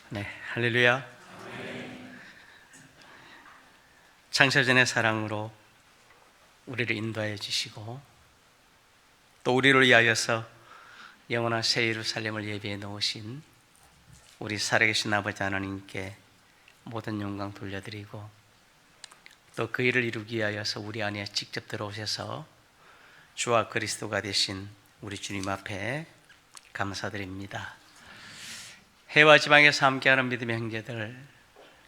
네, 할렐루야. 창세전의 사랑으로 우리를 인도하여 주시고 또 우리를 위하여서 영원한 새 예루살렘을 예비해 놓으신 우리 살아계신 아버지 하나님께 모든 영광 돌려드리고 또 그 일을 이루기 위하여서 우리 안에 직접 들어오셔서 주와 그리스도가 되신 우리 주님 앞에 감사드립니다. 해와 지방에서 함께하는 믿음의 형제들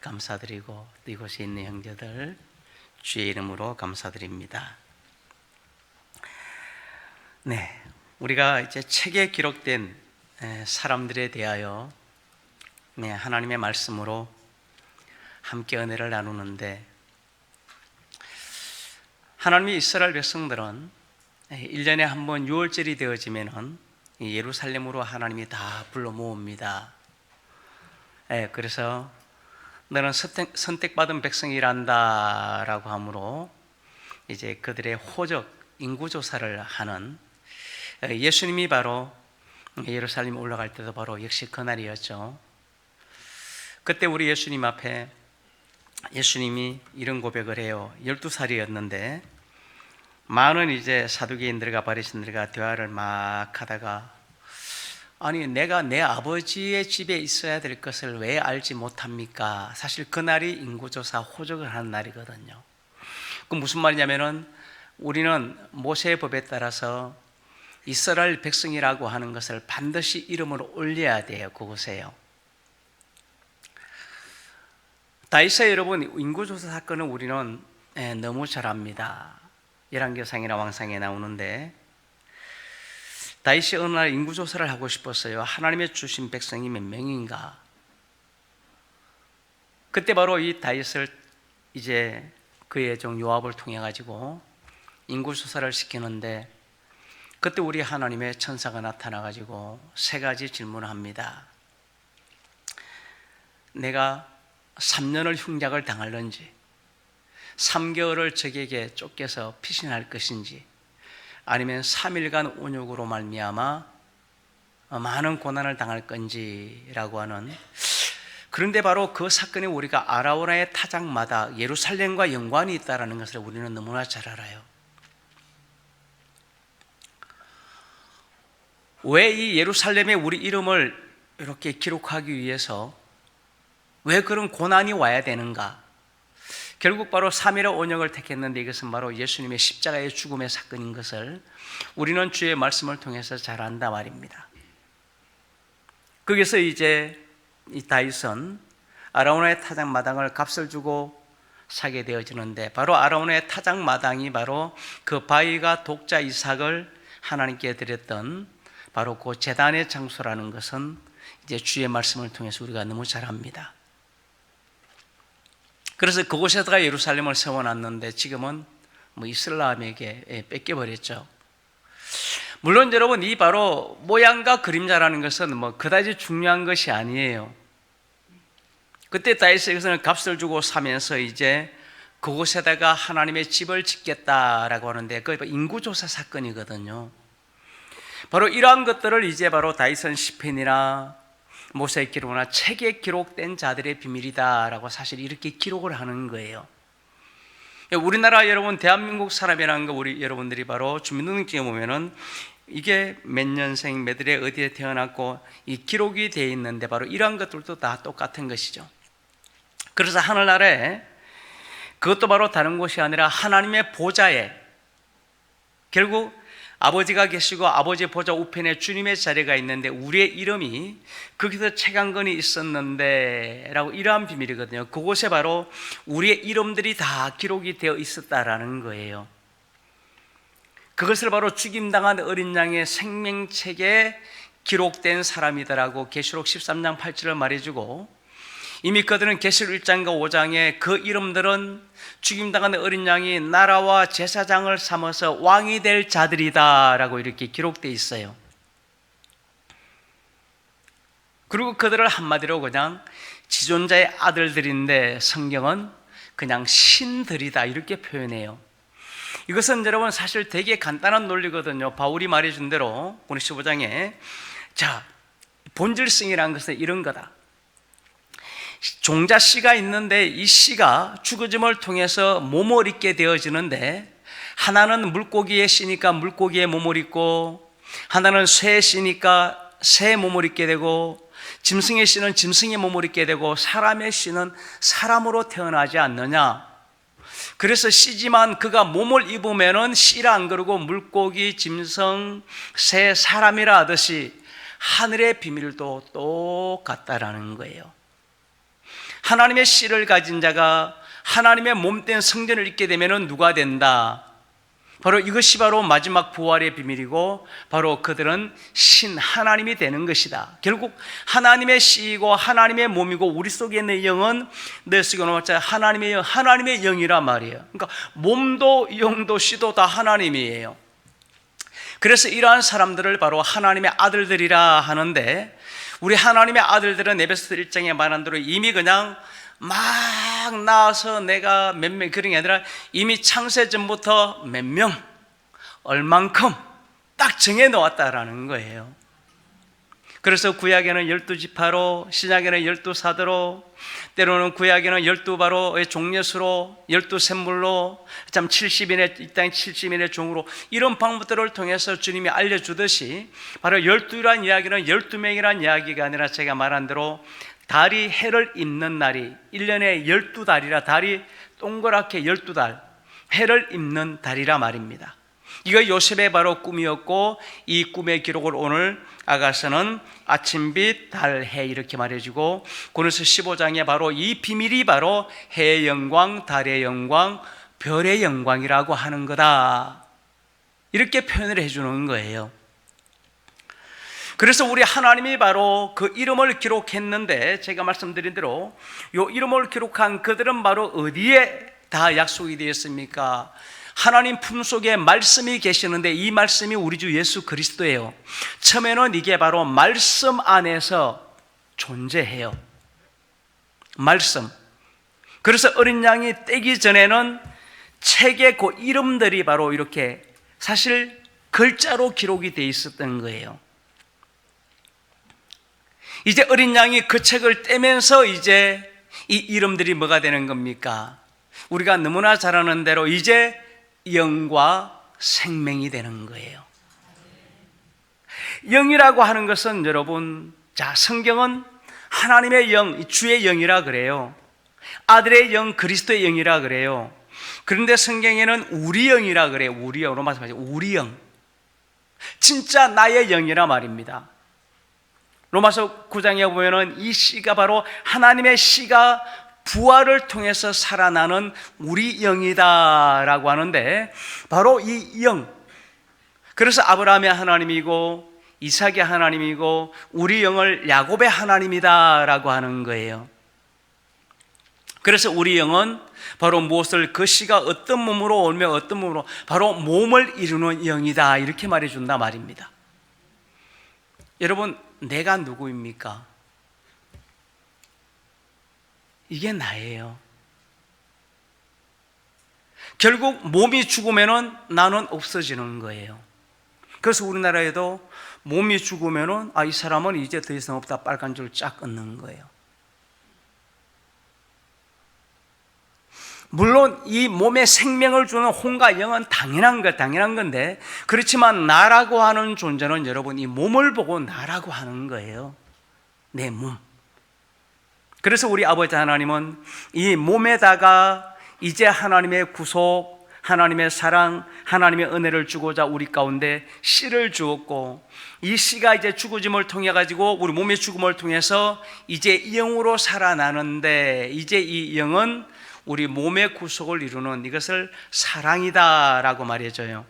감사드리고 또 이곳에 있는 형제들 주의 이름으로 감사드립니다. 네, 우리가 이제 책에 기록된 사람들에 대하여 하나님의 말씀으로 함께 은혜를 나누는데, 하나님이 이스라엘 백성들은 1년에 한 번 유월절이 되어지면은 예루살렘으로 하나님이 다 불러 모읍니다. 그래서 너는 선택받은 백성이란다 라고 하므로 이제 그들의 호적 인구조사를 하는, 예수님이 바로 예루살렘에 올라갈 때도 바로 역시 그날이었죠. 그때 우리 예수님 앞에 예수님이 이런 고백을 해요. 12살이었는데 많은 이제 사두개인들과 바리새인들과 대화를 막 하다가, 아니 내가 내 아버지의 집에 있어야 될 것을 왜 알지 못합니까? 사실 그날이 인구조사 호적을 하는 날이거든요. 그 무슨 말이냐면은 우리는 모세의 법에 따라서 이스라엘 백성이라고 하는 것을 반드시 이름으로 올려야 돼요. 그곳에요. 다윗의 여러분 인구조사 사건은 우리는 너무 잘 압니다. 열왕기상이나 왕상에 나오는데, 다윗이 어느 날 인구조사를 하고 싶었어요. 하나님의 주신 백성이 몇 명인가? 그때 바로 이 다윗을 이제 그의 종 요압을 통해 가지고 인구조사를 시키는데, 그때 우리 하나님의 천사가 나타나 가지고 세 가지 질문을 합니다. 내가 3년을 흉작을 당할는지, 3개월을 적에게 쫓겨서 피신할 것인지, 아니면 3일간 온육으로 말미암아 많은 고난을 당할 건지라고 하는, 그런데 바로 그 사건이 우리가 아라우나의 타작마다 예루살렘과 연관이 있다는 것을 우리는 너무나 잘 알아요. 왜 이 예루살렘에 우리 이름을 이렇게 기록하기 위해서 왜 그런 고난이 와야 되는가? 결국 바로 3일의 온역을 택했는데, 이것은 바로 예수님의 십자가의 죽음의 사건인 것을 우리는 주의 말씀을 통해서 잘 안다 말입니다. 거기서 이제 이 다윗은 아라우나의 타작마당을 값을 주고 사게 되어지는데, 바로 아라우나의 타작마당이 바로 그 바위가 독자 이삭을 하나님께 드렸던 바로 그 제단의 장소라는 것은 이제 주의 말씀을 통해서 우리가 너무 잘 압니다. 그래서 그곳에다가 예루살렘을 세워놨는데 지금은 이슬람에게 뺏겨버렸죠. 물론 여러분, 이 바로 모양과 그림자라는 것은 그다지 중요한 것이 아니에요. 그때 다윗에게서는 값을 주고 사면서 이제 그곳에다가 하나님의 집을 짓겠다라고 하는데, 그게 인구조사 사건이거든요. 바로 이러한 것들을 이제 바로 다윗은 시편이나 모세의 기록이나 책에 기록된 자들의 비밀이다라고 사실 이렇게 기록을 하는 거예요. 우리나라 여러분 대한민국 사람이라는 거 우리 여러분들이 바로 주민등록증에 보면은 이게 몇 년생 몇 일에 어디에 태어났고 이 기록이 되어 있는데, 바로 이러한 것들도 다 똑같은 것이죠. 그래서 하늘나라에, 그것도 바로 다른 곳이 아니라 하나님의 보좌에, 결국 아버지가 계시고 아버지의 보좌 우편에 주님의 자리가 있는데 우리의 이름이 거기서 책 한 권이 있었는데 라고, 이러한 비밀이거든요. 그곳에 바로 우리의 이름들이 다 기록이 되어 있었다라는 거예요. 그것을 바로 죽임당한 어린 양의 생명책에 기록된 사람이다라고 계시록 13장 8절을 말해주고, 이미 그들은 계시록 1장과 5장에 그 이름들은 죽임당한 어린 양이 나라와 제사장을 삼아서 왕이 될 자들이다 라고 이렇게 기록되어 있어요. 그리고 그들을 한마디로 그냥 지존자의 아들들인데 성경은 그냥 신들이다 이렇게 표현해요. 이것은 여러분 사실 되게 간단한 논리거든요. 바울이 말해준 대로 오늘 15장에 본질성이라는 것은 이런 거다. 종자 씨가 있는데 이 씨가 죽어짐을 통해서 몸을 입게 되어지는데, 하나는 물고기의 씨니까 물고기의 몸을 입고, 하나는 쇠의 씨니까 새의 몸을 입게 되고, 짐승의 씨는 짐승의 몸을 입게 되고, 사람의 씨는 사람으로 태어나지 않느냐. 그래서 씨지만 그가 몸을 입으면은 씨라 안 그러고 물고기, 짐승, 새, 사람이라 하듯이 하늘의 비밀도 똑같다라는 거예요. 하나님의 씨를 가진 자가 하나님의 몸된 성전을 입게 되면은 누가 된다? 바로 이것이 바로 마지막 부활의 비밀이고, 바로 그들은 신 하나님이 되는 것이다. 결국 하나님의 씨이고 하나님의 몸이고, 우리 속에 있는 영은 내 속에 놓자 하나님의 영, 하나님의 영이란 말이에요. 그러니까 몸도 영도 씨도 다 하나님이에요. 그래서 이러한 사람들을 바로 하나님의 아들들이라 하는데, 우리 하나님의 아들들은 에베소서 1장에 말한 대로 이미 그냥 막 나와서 내가 몇 명 그런 게 아니라 이미 창세 전부터 몇 명, 얼만큼 딱 정해 놓았다라는 거예요. 그래서 구약에는 12지파로, 신약에는 12사도로, 때로는 구약에는 12바로 종려수로, 12샘물로, 참 70인의, 이 땅 70인의 종으로, 이런 방법들을 통해서 주님이 알려주듯이 바로 12라는 이야기는 12명이라는 이야기가 아니라 제가 말한 대로 달이 해를 입는 날이 1년에 12달이라, 달이 동그랗게 12달, 해를 입는 달이라 말입니다. 이거 요셉의 바로 꿈이었고, 이 꿈의 기록을 오늘 아가서는 아침빛, 달, 해 이렇게 말해주고, 고린도서 15장에 바로 이 비밀이 바로 해의 영광, 달의 영광, 별의 영광이라고 하는 거다, 이렇게 표현을 해주는 거예요. 그래서 우리 하나님이 바로 그 이름을 기록했는데, 제가 말씀드린 대로 이 이름을 기록한 그들은 바로 어디에 다 약속이 되었습니까? 하나님 품속에 말씀이 계시는데, 이 말씀이 우리 주 예수 그리스도예요. 처음에는 이게 바로 말씀 안에서 존재해요. 말씀. 그래서 어린 양이 떼기 전에는 책의 그 이름들이 바로 이렇게 사실 글자로 기록이 돼 있었던 거예요. 이제 어린 양이 그 책을 떼면서 이제 이 이름들이 뭐가 되는 겁니까? 우리가 너무나 잘 아는 대로 이제 영과 생명이 되는 거예요. 영이라고 하는 것은 여러분, 자, 성경은 하나님의 영, 주의 영이라 그래요. 아들의 영, 그리스도의 영이라 그래요. 그런데 성경에는 우리 영이라 그래요. 우리 영, 로마서 말이죠. 우리 영. 진짜 나의 영이라 말입니다. 로마서 9장에 보면은 이 씨가 바로 하나님의 씨가 부활을 통해서 살아나는 우리 영이다라고 하는데, 바로 이 영, 그래서 아브라함의 하나님이고 이삭의 하나님이고 우리 영을 야곱의 하나님이다라고 하는 거예요. 그래서 우리 영은 바로 무엇을, 그 씨가 어떤 몸으로 오며 어떤 몸으로, 바로 몸을 이루는 영이다, 이렇게 말해준다 말입니다. 여러분, 내가 누구입니까? 이게 나예요. 결국 몸이 죽으면은 나는 없어지는 거예요. 그래서 우리나라에도 몸이 죽으면은 이 사람은 이제 더 이상 없다, 빨간 줄 쫙 끊는 거예요. 물론 이 몸에 생명을 주는 혼과 영은 당연한 건데, 그렇지만 나라고 하는 존재는 여러분, 이 몸을 보고 나라고 하는 거예요. 내 몸. 그래서 우리 아버지 하나님은 이 몸에다가 이제 하나님의 구속, 하나님의 사랑, 하나님의 은혜를 주고자 우리 가운데 씨를 주었고, 이 씨가 이제 죽어짐을 통해 가지고 우리 몸의 죽음을 통해서 이제 영으로 살아나는데, 이제 이 영은 우리 몸의 구속을 이루는 이것을 사랑이다라고 말해줘요.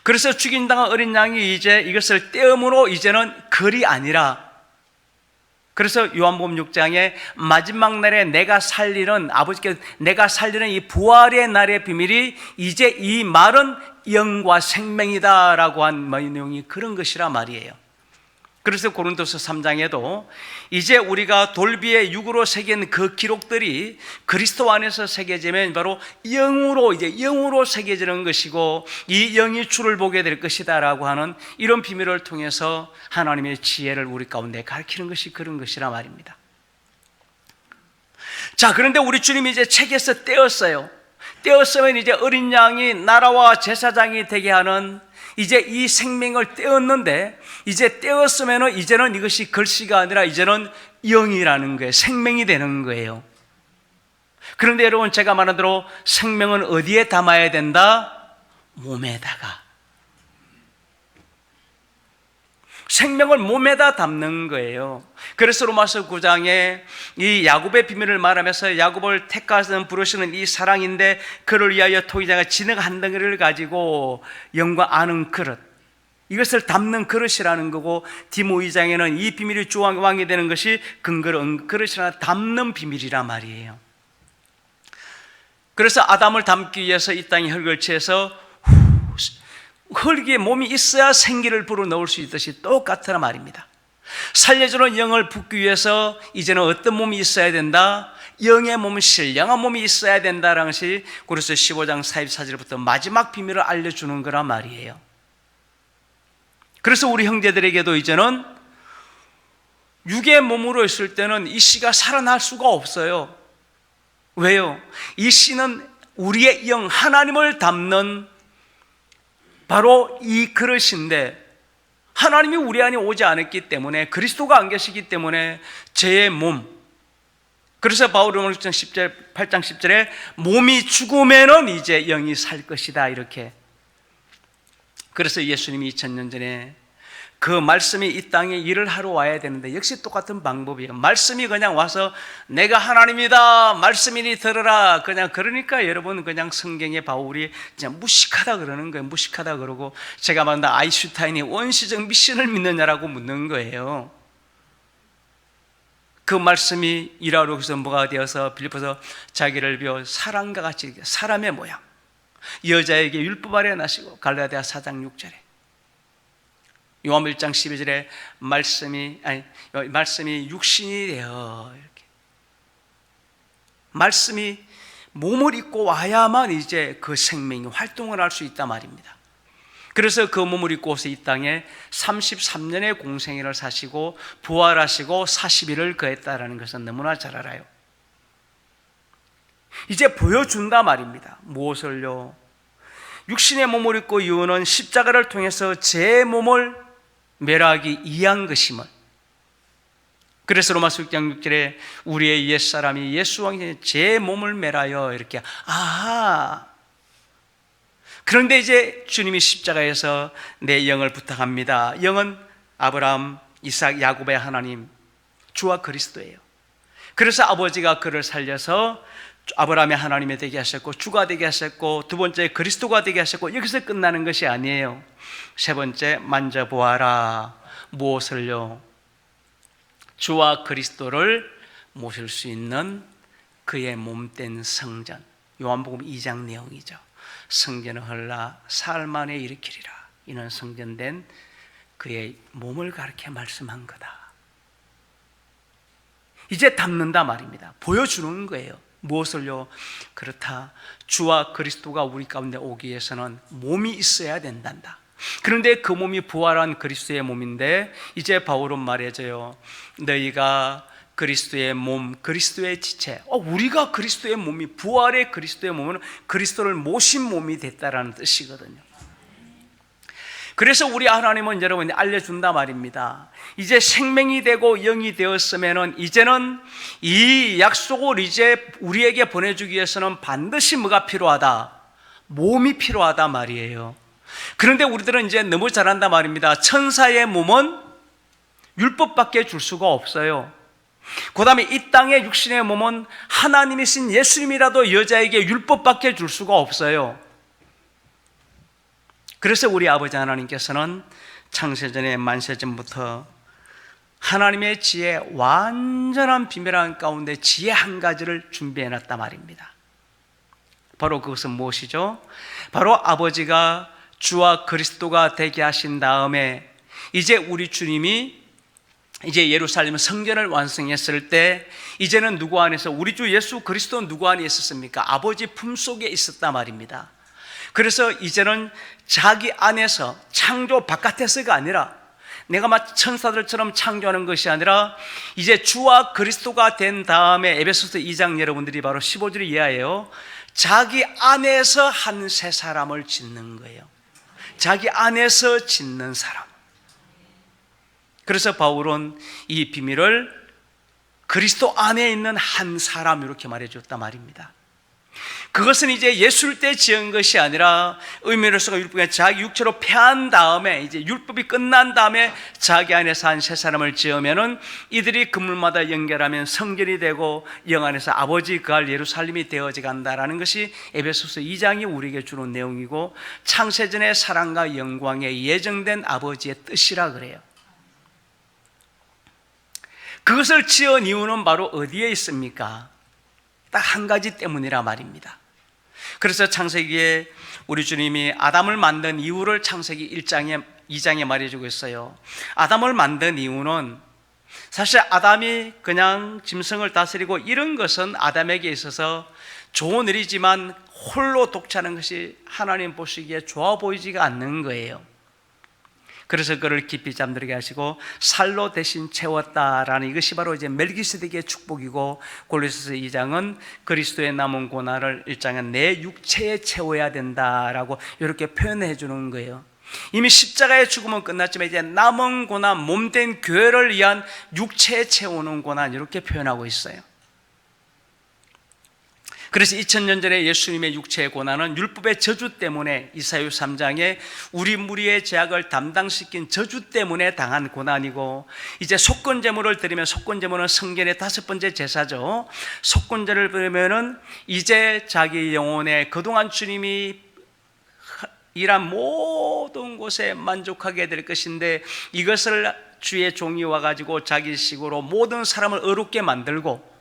그래서 죽인 당한 어린 양이 이제 이것을 떼음으로 이제는 글이 아니라, 그래서 요한복음 6장에 마지막 날에 내가 살리는, 아버지께서 내가 살리는 이 부활의 날의 비밀이 이제 이 말은 영과 생명이다라고 한 내용이 그런 것이라 말이에요. 그래서 고린도서 3장에도 이제 우리가 돌비의 육으로 새긴 그 기록들이 그리스도 안에서 새겨지면 바로 영으로, 이제 영으로 새겨지는 것이고, 이 영이 주를 보게 될 것이다라고 하는 이런 비밀을 통해서 하나님의 지혜를 우리 가운데 가르치는 것이 그런 것이라 말입니다. 자, 그런데 우리 주님이 이제 책에서 떼었어요. 떼었으면 이제 어린 양이 나라와 제사장이 되게 하는, 이제 이 생명을 떼었는데, 이제 떼었으면 이제는 이것이 글씨가 아니라 이제는 영이라는 거예요. 생명이 되는 거예요. 그런데 여러분, 제가 말한 대로 생명은 어디에 담아야 된다? 몸에다가. 생명을 몸에다 담는 거예요. 그래서 로마서 9장에 이 야곱의 비밀을 말하면서 야곱을 택하시는 부르시는 이 사랑인데, 그를 위하여 토기자가 진흙 한 덩이를 가지고 영과 아는 그릇, 이것을 담는 그릇이라는 거고, 디모 2장에는 이 비밀이 주 왕이 되는 것이 그릇이나 담는 비밀이란 말이에요. 그래서 아담을 담기 위해서 이 땅에 흙을 취해서 흙에 몸이 있어야 생기를 불어넣을 수 있듯이 똑같은 말입니다. 살려주는 영을 붓기 위해서 이제는 어떤 몸이 있어야 된다? 영의 몸, 신령한 몸이 있어야 된다라는 것이 고린도서 15장 44절부터 마지막 비밀을 알려주는 거란 말이에요. 그래서 우리 형제들에게도 이제는 육의 몸으로 있을 때는 이 씨가 살아날 수가 없어요. 왜요? 이 씨는 우리의 영, 하나님을 담는 바로 이 그릇인데, 하나님이 우리 안에 오지 않았기 때문에, 그리스도가 안 계시기 때문에 제 몸, 그래서 바울은 8장 10절에 몸이 죽으면은 이제 영이 살 것이다, 이렇게. 그래서 예수님이 2000년 전에 그 말씀이 이 땅에 일을 하러 와야 되는데, 역시 똑같은 방법이에요. 말씀이 그냥 와서 내가 하나님이다, 말씀이니 들으라, 그냥 그러니까 여러분, 그냥 성경에 바울이 그냥 무식하다 그러는 거예요. 무식하다 그러고, 제가 말한다, 아인슈타인이 원시적 미신을 믿느냐라고 묻는 거예요. 그 말씀이 일하러 해서 뭐가 되어서 빌립보서 자기를 비워 사람과 같이 사람의 모양, 여자에게 율법 아래 나시고, 갈라디아 4장 6절에 요한 1장 12절에 말씀이 육신이 되어, 이렇게 말씀이 몸을 입고 와야만 이제 그 생명이 활동을 할 수 있단 말입니다. 그래서 그 몸을 입고 오서 이 땅에 33년의 공생애를 사시고 부활하시고 40일을 거했다라는 것은 너무나 잘 알아요. 이제 보여준다 말입니다. 무엇을요? 육신의 몸을 입고 이유는 십자가를 통해서 제 몸을 멸하기 이한 것임을. 그래서 로마서 6장 6절에 우리의 옛사람이 예수 왕이 제 몸을 멸하여, 이렇게. 아하. 그런데 이제 주님이 십자가에서 내 영을 부탁합니다. 영은 아브라함, 이삭, 야곱의 하나님, 주와 그리스도예요. 그래서 아버지가 그를 살려서 아브라함의 하나님이 되게 하셨고, 주가 되게 하셨고, 두 번째 그리스도가 되게 하셨고, 여기서 끝나는 것이 아니에요. 세 번째, 만져보아라. 무엇을요? 주와 그리스도를 모실 수 있는 그의 몸된 성전. 요한복음 2장 내용이죠. 성전을 헐라 사흘 만에 일으키리라. 이는 성전된 그의 몸을 가르쳐 말씀한 거다. 이제 담는다 말입니다. 보여주는 거예요. 무엇을요? 그렇다, 주와 그리스도가 우리 가운데 오기 위해서는 몸이 있어야 된단다. 그런데 그 몸이 부활한 그리스도의 몸인데, 이제 바울은 말해줘요. 너희가 그리스도의 몸, 그리스도의 지체. 우리가 그리스도의 몸이, 부활의 그리스도의 몸은 그리스도를 모신 몸이 됐다라는 뜻이거든요. 그래서 우리 하나님은 여러분이 알려준다 말입니다. 이제 생명이 되고 영이 되었으면은 이제는 이 약속을 이제 우리에게 보내주기 위해서는 반드시 뭐가 필요하다? 몸이 필요하다 말이에요. 그런데 우리들은 이제 너무 잘한다 말입니다. 천사의 몸은 율법밖에 줄 수가 없어요. 그 다음에 이 땅의 육신의 몸은 하나님이신 예수님이라도 여자에게 율법밖에 줄 수가 없어요. 그래서 우리 아버지 하나님께서는 창세전에 만세전부터 하나님의 지혜, 완전한 비밀한 가운데 지혜 한 가지를 준비해놨단 말입니다. 바로 그것은 무엇이죠? 바로 아버지가 주와 그리스도가 되게 하신 다음에 이제 우리 주님이 이제 예루살렘 성전을 완성했을 때, 이제는 누구 안에서, 우리 주 예수 그리스도는 누구 안에 있었습니까? 아버지 품속에 있었단 말입니다. 그래서 이제는 자기 안에서, 창조 바깥에서가 아니라 내가 막 천사들처럼 창조하는 것이 아니라 이제 주와 그리스도가 된 다음에 에베소서 2장 여러분들이 바로 15절 이하예요. 자기 안에서 한 새 사람을 짓는 거예요. 자기 안에서 짓는 사람. 그래서 바울은 이 비밀을 그리스도 안에 있는 한 사람 이렇게 말해줬단 말입니다. 그것은 이제 예술 때 지은 것이 아니라 의미로서가 율법에 자기 육체로 패한 다음에 이제 율법이 끝난 다음에 자기 안에서 한 새 사람을 지으면은 이들이 그물마다 연결하면 성전이 되고 영 안에서 아버지 그할 예루살렘이 되어져 간다라는 것이 에베소서 2장이 우리에게 주는 내용이고 창세전의 사랑과 영광에 예정된 아버지의 뜻이라 그래요. 그것을 지은 이유는 바로 어디에 있습니까? 딱 한 가지 때문이라 말입니다. 그래서 창세기에 우리 주님이 아담을 만든 이유를 창세기 2장에 말해주고 있어요. 아담을 만든 이유는 사실 아담이 그냥 짐승을 다스리고 이런 것은 아담에게 있어서 좋은 일이지만 홀로 독차는 것이 하나님 보시기에 좋아 보이지가 않는 거예요. 그래서 그를 깊이 잠들게 하시고 살로 대신 채웠다라는 이것이 바로 이제 멜기세덱의 축복이고, 골로새서 2장은 그리스도의 남은 고난을 1장은 내 육체에 채워야 된다라고 이렇게 표현해 주는 거예요. 이미 십자가의 죽음은 끝났지만 이제 남은 고난, 몸된 교회를 위한 육체에 채우는 고난 이렇게 표현하고 있어요. 그래서 2000년 전에 예수님의 육체의 고난은 율법의 저주 때문에 이사야 3장에 우리 무리의 죄악을 담당시킨 저주 때문에 당한 고난이고, 이제 속건제물을 드리면, 속건제물은 성전의 5번째 제사죠. 속건제를 드리면은 이제 자기 영혼에 그동안 주님이 일한 모든 곳에 만족하게 될 것인데, 이것을 주의 종이 와가지고 자기 식으로 모든 사람을 의롭게 만들고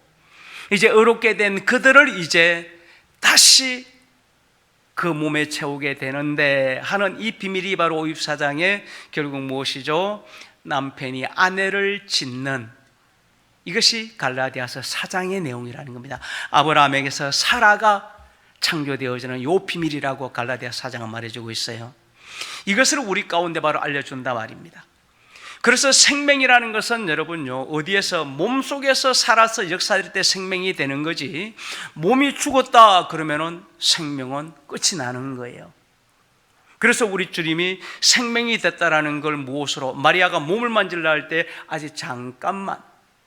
이제 의롭게 된 그들을 이제 다시 그 몸에 채우게 되는데 하는 이 비밀이 바로 54장에 결국 무엇이죠? 남편이 아내를 짓는, 이것이 갈라디아서 4장의 내용이라는 겁니다. 아브라함에게서 사라가 창조되어지는 이 비밀이라고 갈라디아 4장은 말해주고 있어요. 이것을 우리 가운데 바로 알려준다 말입니다. 그래서 생명이라는 것은 여러분요, 어디에서 몸속에서 살아서 역사될 때 생명이 되는 거지, 몸이 죽었다 그러면은 생명은 끝이 나는 거예요. 그래서 우리 주님이 생명이 됐다라는 걸 무엇으로, 마리아가 몸을 만질라 할 때 아직 잠깐만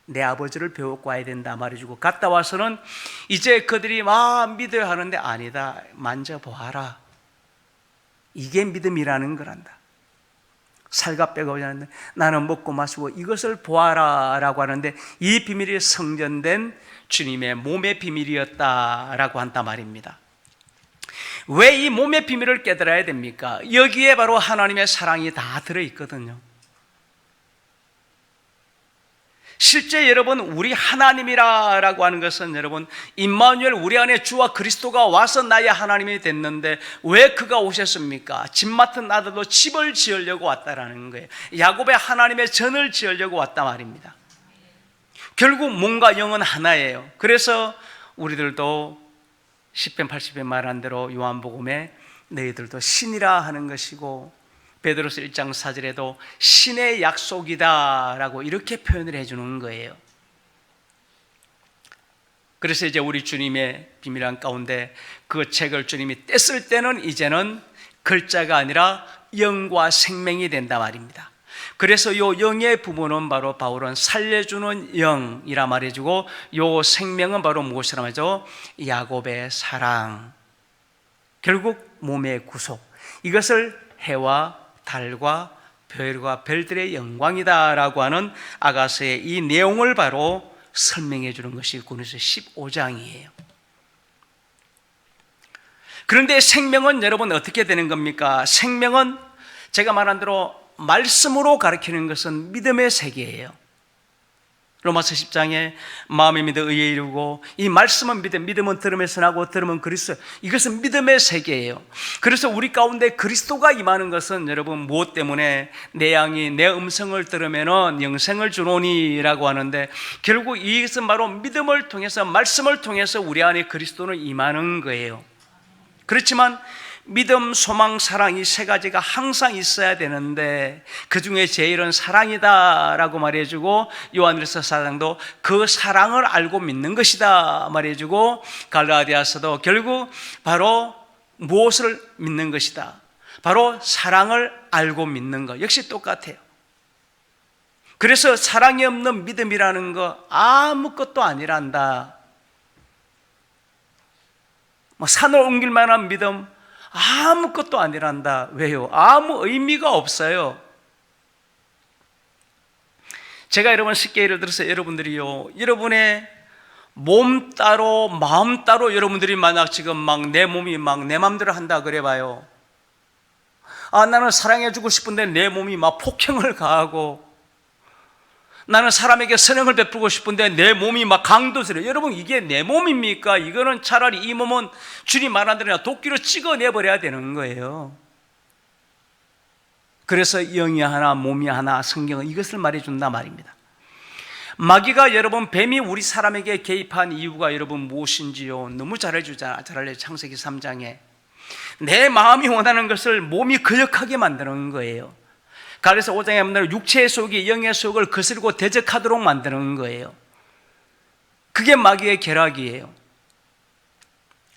내 아버지를 배우고 와야 된다 말해주고, 갔다 와서는 이제 그들이 막 믿어야 하는데 아니다, 만져보아라. 이게 믿음이라는 거란다. 살과 뼈가 오지 않는데 나는 먹고 마시고 이것을 보아라 라고 하는데, 이 비밀이 성전된 주님의 몸의 비밀이었다라고 한단 말입니다. 왜 이 몸의 비밀을 깨달아야 됩니까? 여기에 바로 하나님의 사랑이 다 들어있거든요. 실제 여러분, 우리 하나님이라고 하는 것은 여러분, 임마누엘, 우리 안에 주와 그리스도가 와서 나의 하나님이 됐는데 왜 그가 오셨습니까? 집 맡은 아들도 집을 지으려고 왔다라는 거예요. 야곱의 하나님의 전을 지으려고 왔단 말입니다. 결국 몸과 영은 하나예요. 그래서 우리들도 10편 80편 말한 대로 요한복음에 너희들도 신이라 하는 것이고, 베드로서 1장 4절에도 신의 약속이다 라고 이렇게 표현을 해주는 거예요. 그래서 이제 우리 주님의 비밀한 가운데 그 책을 주님이 뗐을 때는 이제는 글자가 아니라 영과 생명이 된다 말입니다. 그래서 요 영의 부분은 바로 바울은 살려주는 영이라 말해주고, 요 생명은 바로 무엇이라 말이죠? 야곱의 사랑, 결국 몸의 구속, 이것을 해와 달과 별과 별들의 영광이다라고 하는 아가서의 이 내용을 바로 설명해 주는 것이 고린도서 15장이에요. 그런데 생명은 여러분 어떻게 되는 겁니까? 생명은 제가 말한 대로 말씀으로 가르치는 것은 믿음의 세계예요. 로마서 10장에 마음에 믿어 의에 이르고, 이 말씀은 믿음, 믿음은 들음에서 나고 들음은 그리스도, 이것은 믿음의 세계예요. 그래서 우리 가운데 그리스도가 임하는 것은 여러분 무엇 때문에? 내 양이 내 음성을 들으면은 영생을 주노니 라고 하는데, 결국 이것은 바로 믿음을 통해서, 말씀을 통해서 우리 안에 그리스도는 임하는 거예요. 그렇지만 믿음, 소망, 사랑 이 세 가지가 항상 있어야 되는데 그 중에 제일은 사랑이다라고 말해주고, 요한일서 4장도 그 사랑을 알고 믿는 것이다 말해주고, 갈라디아서도 결국 바로 무엇을 믿는 것이다, 바로 사랑을 알고 믿는 것, 역시 똑같아요. 그래서 사랑이 없는 믿음이라는 거 아무것도 아니란다. 산을 옮길 만한 믿음 아무것도 아니란다. 왜요? 아무 의미가 없어요. 제가 여러분 쉽게 예를 들어서 여러분들이요, 여러분의 몸 따로 마음 따로 여러분들이 만약 지금 막 내 몸이 막 내 맘대로 한다 그래 봐요. 나는 사랑해주고 싶은데 내 몸이 막 폭행을 가하고, 나는 사람에게 선행을 베풀고 싶은데 내 몸이 막 강도스러워. 여러분, 이게 내 몸입니까? 이거는 차라리 이 몸은 주님 말한 대로 도끼로 찍어내버려야 되는 거예요. 그래서 영이 하나 몸이 하나, 성경은 이것을 말해준다 말입니다. 마귀가 여러분, 뱀이 우리 사람에게 개입한 이유가 여러분 무엇인지요? 너무 잘 알려요. 창세기 3장에 내 마음이 원하는 것을 몸이 거역하게 만드는 거예요. 그래서 5장에 보면 육체의 속이 영의 속을 거스르고 대적하도록 만드는 거예요. 그게 마귀의 계략이에요.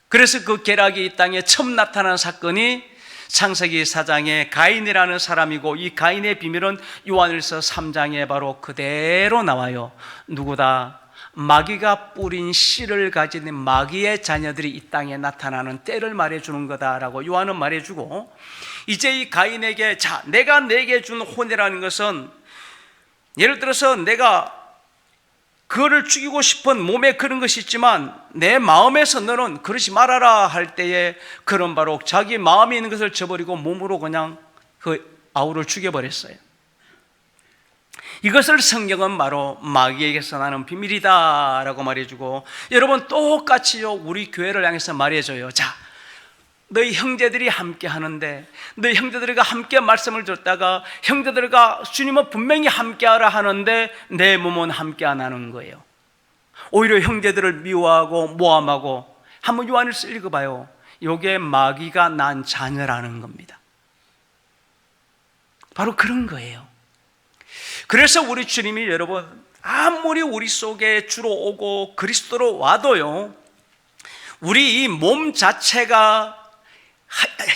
그래서 그 계략이 이 땅에 처음 나타난 사건이 창세기 4장에 가인이라는 사람이고, 이 가인의 비밀은 요한일서 3장에 바로 그대로 나와요. 누구다? 마귀가 뿌린 씨를 가진 마귀의 자녀들이 이 땅에 나타나는 때를 말해주는 거다라고 요한은 말해주고, 이제 이 가인에게, 자, 내가 내게 준 혼이라는 것은 예를 들어서 내가 그거를 죽이고 싶은 몸에 그런 것이 있지만 내 마음에서 너는 그러지 말아라 할 때에, 그런 바로 자기 마음에 있는 것을 저버리고 몸으로 그냥 그 아우를 죽여버렸어요. 이것을 성경은 바로 마귀에게서 나는 비밀이다 라고 말해주고, 여러분 똑같이요, 우리 교회를 향해서 말해줘요. 자, 너희 형제들이 함께 하는데, 너희 형제들과 함께 말씀을 듣다가 형제들과 주님은 분명히 함께 하라 하는데 내 몸은 함께 안 하는 거예요. 오히려 형제들을 미워하고 모함하고. 한번 요한일서 읽어봐요. 이게 마귀가 난 자녀라는 겁니다. 바로 그런 거예요. 그래서 우리 주님이 여러분, 아무리 우리 속에 주로 오고 그리스도로 와도요, 우리 이 몸 자체가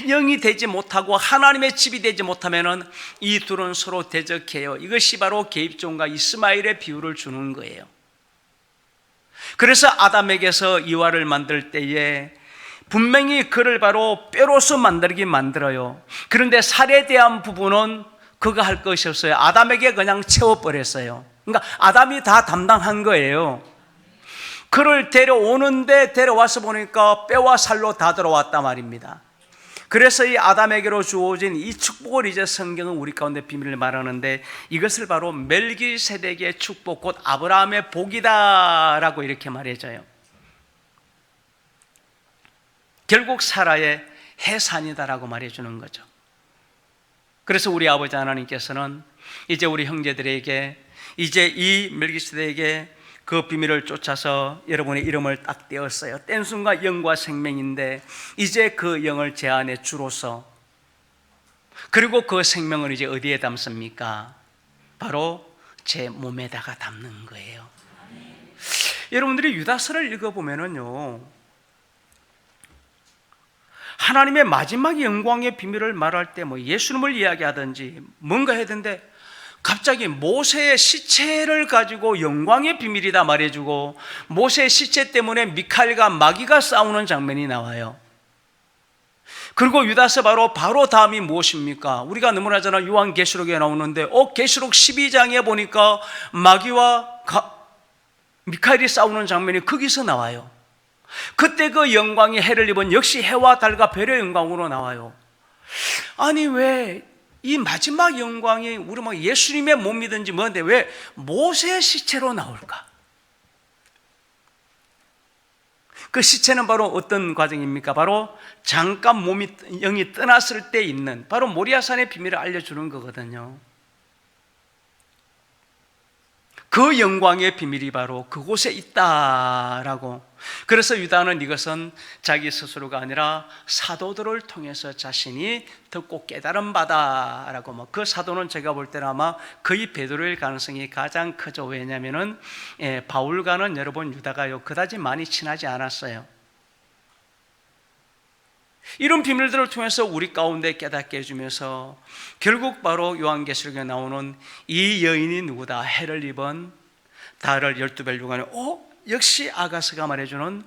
영이 되지 못하고 하나님의 집이 되지 못하면은 이 둘은 서로 대적해요. 이것이 바로 계집종과 이스마엘의 비유를 주는 거예요. 그래서 아담에게서 이와를 만들 때에 분명히 그를 바로 뼈로서 만들긴 만들어요. 그런데 살에 대한 부분은 그가 할 것이 없어요. 아담에게 그냥 채워버렸어요. 그러니까 아담이 다 담당한 거예요. 그를 데려오는데 데려와서 보니까 뼈와 살로 다 들어왔단 말입니다. 그래서 이 아담에게로 주어진 이 축복을 이제 성경은 우리 가운데 비밀을 말하는데, 이것을 바로 멜기세덱의 축복, 곧 아브라함의 복이다라고 이렇게 말해줘요. 결국 사라의 해산이다라고 말해주는 거죠. 그래서 우리 아버지 하나님께서는 이제 우리 형제들에게 이제 이 멜기세덱에게 그 비밀을 쫓아서 여러분의 이름을 딱 떼었어요. 뗀 순간 영과 생명인데 이제 그 영을 제 안에 주로서, 그리고 그 생명을 이제 어디에 담습니까? 바로 제 몸에다가 담는 거예요. 여러분들이 유다서를 읽어보면은요, 하나님의 마지막 영광의 비밀을 말할 때 뭐 예수님을 이야기하든지 뭔가 해야 되는데, 갑자기 모세의 시체를 가지고 영광의 비밀이다 말해주고, 모세의 시체 때문에 미카엘과 마귀가 싸우는 장면이 나와요. 그리고 유다서 바로 다음이 무엇입니까? 우리가 너무나 잘 아는 요한계시록에 나오는데, 계시록 12장에 보니까 마귀와 미카엘이 싸우는 장면이 거기서 나와요. 그때 그 영광이 해를 입은 역시 해와 달과 별의 영광으로 나와요. 아니, 왜 이 마지막 영광이 우리 뭐 예수님의 몸이든지 뭔데 왜 모세의 시체로 나올까? 그 시체는 바로 어떤 과정입니까? 바로 잠깐 영이 떠났을 때 있는, 바로 모리아산의 비밀을 알려주는 거거든요. 그 영광의 비밀이 바로 그곳에 있다라고. 그래서 유다는 이것은 자기 스스로가 아니라 사도들을 통해서 자신이 듣고 깨달은 바다라고. 그 사도는 제가 볼 때는 아마 거의 베드로일 가능성이 가장 크죠. 왜냐하면은 바울과는 여러분 유다가요 그다지 많이 친하지 않았어요. 이런 비밀들을 통해서 우리 가운데 깨닫게 해주면서 결국 바로 요한계시록에 나오는 이 여인이 누구다? 해를 입은 달을 12별 중간에 역시 아가스가 말해주는,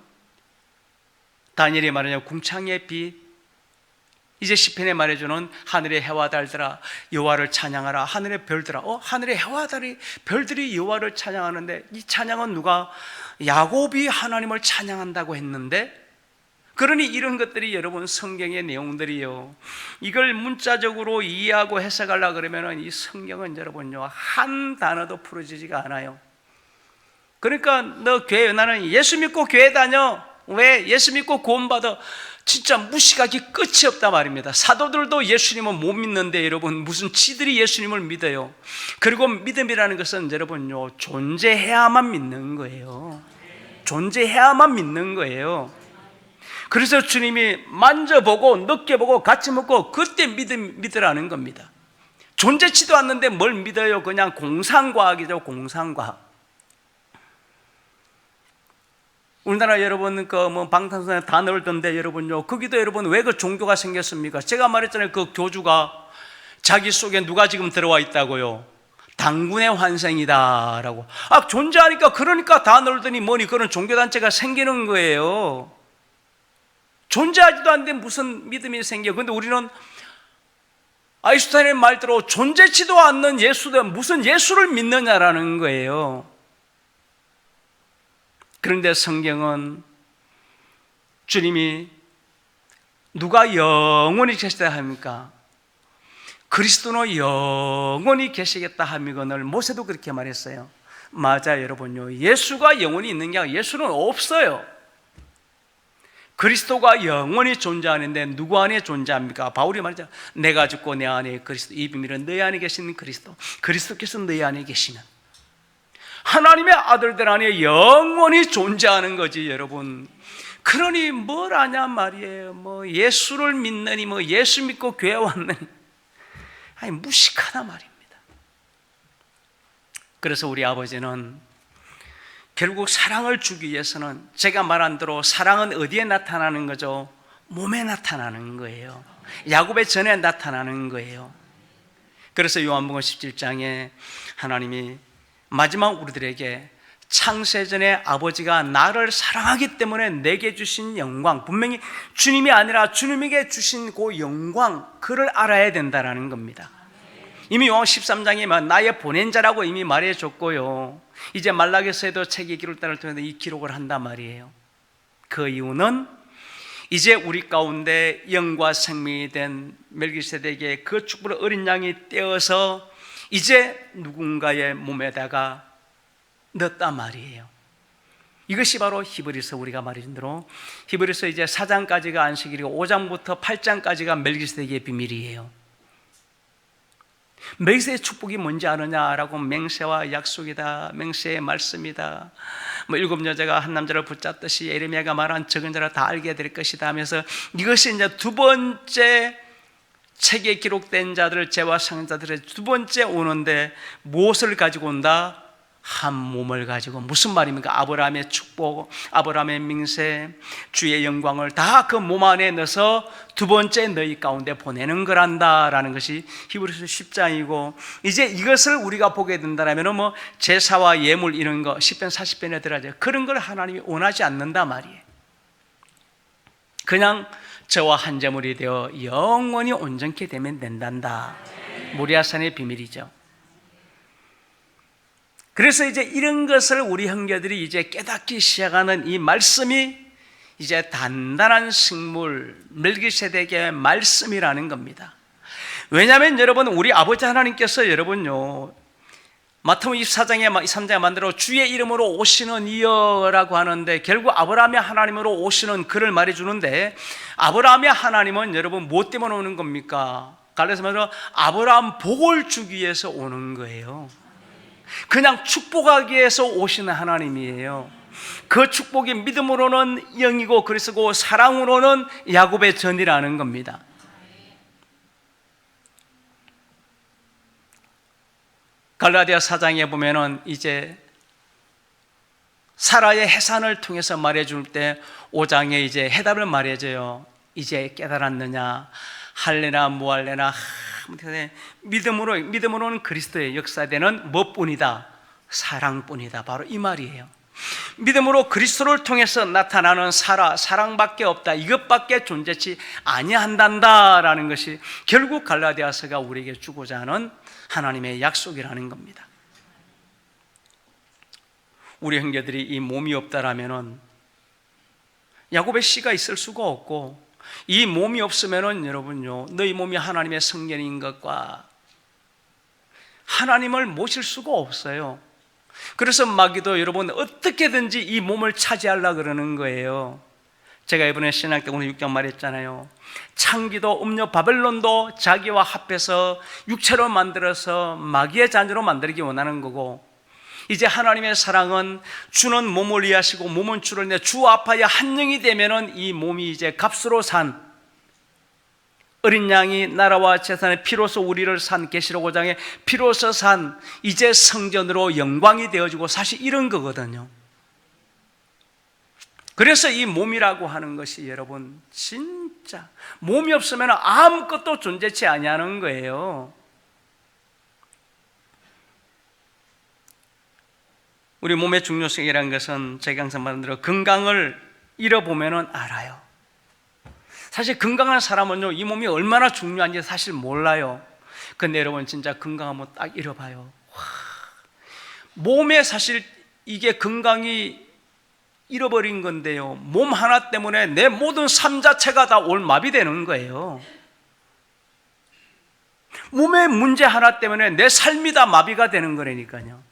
다니엘이 말하는 궁창의 빛, 이제 시편에 말해주는 하늘의 해와 달들아 여호와를 찬양하라. 하늘의 별들아, 하늘의 해와 달이 별들이 여호와를 찬양하는데, 이 찬양은 누가? 야곱이 하나님을 찬양한다고 했는데, 그러니 이런 것들이 여러분 성경의 내용들이요, 이걸 문자적으로 이해하고 해석하려고 그러면 이 성경은 여러분요 한 단어도 풀어지지가 않아요. 그러니까 너 교회, 나는 예수 믿고 교회 다녀, 왜? 예수 믿고 구원받아. 진짜 무시가기 끝이 없다 말입니다. 사도들도 예수님은 못 믿는데 여러분 무슨 지들이 예수님을 믿어요. 그리고 믿음이라는 것은 여러분요 존재해야만 믿는 거예요. 존재해야만 믿는 거예요. 그래서 주님이 만져보고 느껴보고 같이 먹고 그때 믿으라는 겁니다. 존재치도 않는데 뭘 믿어요? 그냥 공상과학이죠. 공상과학. 우리나라 여러분 방탄소년단 다 넣었던데 여러분요 거기도 여러분 왜 그 종교가 생겼습니까? 제가 말했잖아요. 그 교주가 자기 속에 누가 지금 들어와 있다고요? 당군의 환생이다 라고. 존재하니까 그러니까 다 넣었더니 뭐니 그런 종교단체가 생기는 거예요. 존재하지도 않는데 무슨 믿음이 생겨. 근데 우리는 아인슈타인의 말대로 존재치도 않는 예수들 무슨 예수를 믿느냐라는 거예요. 그런데 성경은 주님이 누가 영원히 계시다 합니까? 그리스도는 영원히 계시겠다 하미건을 모세도 그렇게 말했어요. 맞아 여러분요, 예수가 영원히 있는 게 아니라 예수는 없어요. 그리스도가 영원히 존재하는데 누구 안에 존재합니까? 바울이 말하죠. 내가 죽고 내 안에 그리스도, 이 비밀은 너희 안에 계시는 그리스도, 그리스도께서 너희 안에 계시면 하나님의 아들들 안에 영원히 존재하는 거지 여러분. 그러니 뭘 아냐 말이에요. 예수를 믿느니 예수 믿고 교회 왔느니 무식하다 말입니다. 그래서 우리 아버지는 결국 사랑을 주기 위해서는 제가 말한 대로 사랑은 어디에 나타나는 거죠? 몸에 나타나는 거예요. 야곱의 전에 나타나는 거예요. 그래서 요한복음 17장에 하나님이 마지막 우리들에게 창세전에 아버지가 나를 사랑하기 때문에 내게 주신 영광, 분명히 주님이 아니라 주님에게 주신 그 영광, 그를 알아야 된다는 겁니다. 이미 요한 13장에 나의 보낸 자라고 이미 말해줬고요, 이제 말라기서에도 책의 기록단을 통해서 이 기록을 한단 말이에요. 그 이유는 이제 우리 가운데 영과 생명이 된 멜기세덱의 그 축복을 어린 양이 떼어서 이제 누군가의 몸에다가 넣었단 말이에요. 이것이 바로 히브리서, 우리가 말해준 대로 히브리서 이제 4장까지가 안식일이고 5장부터 8장까지가 멜기세덱의 비밀이에요. 멜기세덱의 축복이 뭔지 아느냐라고, 맹세와 약속이다, 맹세의 말씀이다, 일곱 여자가 한 남자를 붙잡듯이 예레미야가 말한 적은 자라 다 알게 될 것이다 하면서, 이것이 이제 두 번째 책에 기록된 자들, 죄와 상자들의 두 번째 오는데 무엇을 가지고 온다? 한 몸을 가지고. 무슨 말입니까? 아브라함의 축복, 아브라함의 맹세, 주의 영광을 다 그 몸 안에 넣어서 두 번째 너희 가운데 보내는 거란다라는 것이 히브리서 10장이고, 이제 이것을 우리가 보게 된다면 제사와 예물 이런 거 시편 40편에 들어가죠. 그런 걸 하나님이 원하지 않는다 말이에요. 그냥 저와 한 제물이 되어 영원히 온전케 되면 된단다. 모리아산의 비밀이죠. 그래서 이제 이런 것을 우리 형제들이 이제 깨닫기 시작하는 이 말씀이 이제 단단한 식물, 멜기세덱의 말씀이라는 겁니다. 왜냐하면 여러분, 우리 아버지 하나님께서 여러분요, 마태복음 24장에 3장에 만들어 주의 이름으로 오시는 이여라고 하는데, 결국 아브라함의 하나님으로 오시는 그를 말해주는데, 아브라함의 하나님은 여러분 무엇 때문에 오는 겁니까? 갈라디아서 말로 아브라함 복을 주기 위해서 오는 거예요. 그냥 축복하기 위해서 오시는 하나님이에요. 그 축복이 믿음으로는 영이고 그래서 그 사랑으로는 야곱의 전이라는 겁니다. 갈라디아 4장에 보면은 이제 사라의 해산을 통해서 말해줄 때 5장에 이제 해답을 말해줘요. 이제 깨달았느냐, 할래나 무할래나 믿음으로는 그리스도의 역사되는 뭐뿐이다? 사랑뿐이다. 바로 이 말이에요. 믿음으로 그리스도를 통해서 나타나는 사랑밖에 없다. 이것밖에 존재치 아니한단다라는 것이 결국 갈라디아서가 우리에게 주고자 하는 하나님의 약속이라는 겁니다. 우리 형제들이 이 몸이 없다라면은 야곱의 씨가 있을 수가 없고, 이 몸이 없으면은 여러분요, 너희 몸이 하나님의 성전인 것과 하나님을 모실 수가 없어요. 그래서 마귀도 여러분 어떻게든지 이 몸을 차지하려고 그러는 거예요. 제가 이번에 신학 때 오늘 6장 말했잖아요. 창기도 음료 바벨론도 자기와 합해서 육체로 만들어서 마귀의 자녀로 만들기 원하는 거고, 이제 하나님의 사랑은 주는 몸을 이해하시고 몸은 주를 내 주 앞하여 한 영이 되면은 이 몸이 이제 값으로 산 어린 양이 나라와 재산의 피로서 우리를 산 계시록 5장에 피로서 산 이제 성전으로 영광이 되어지고, 사실 이런 거거든요. 그래서 이 몸이라고 하는 것이 여러분 진짜 몸이 없으면 아무것도 존재치 아니하는 거예요. 우리 몸의 중요성이라는 것은 제가 항상 말한 대로 건강을 잃어보면 알아요. 사실 건강한 사람은요, 이 몸이 얼마나 중요한지 사실 몰라요. 근데 여러분 진짜 건강하면 딱 잃어봐요. 몸에 사실 이게 건강이 잃어버린 건데요, 몸 하나 때문에 내 모든 삶 자체가 다 올마비되는 거예요. 몸의 문제 하나 때문에 내 삶이 다 마비가 되는 거라니까요.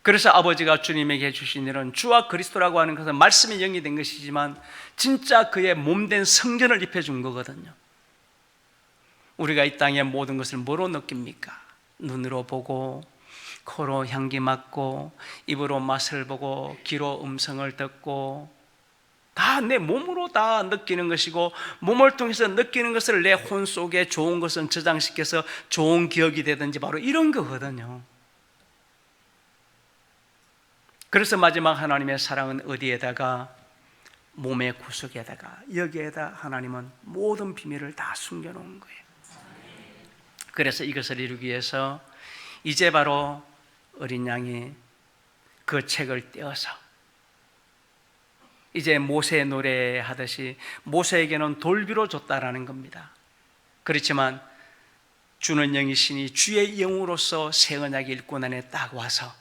그래서 아버지가 주님에게 주신 일은 주와 그리스도라고 하는 것은 말씀이 영이 된 것이지만 진짜 그의 몸된 성전을 입혀준 거거든요. 우리가 이 땅의 모든 것을 뭐로 느낍니까? 눈으로 보고, 코로 향기 맡고, 입으로 맛을 보고, 귀로 음성을 듣고, 다 내 몸으로 다 느끼는 것이고, 몸을 통해서 느끼는 것을 내 혼 속에 좋은 것은 저장시켜서 좋은 기억이 되든지 바로 이런 거거든요. 그래서 마지막 하나님의 사랑은 어디에다가? 몸의 구석에다가, 여기에다 하나님은 모든 비밀을 다 숨겨놓은 거예요. 그래서 이것을 이루기 위해서 이제 바로 어린 양이 그 책을 떼어서 이제 모세 노래하듯이 모세에게는 돌비로 줬다라는 겁니다. 그렇지만 주는 영이시니 주의 영으로서 새 언약이 일꾼 안에 딱 와서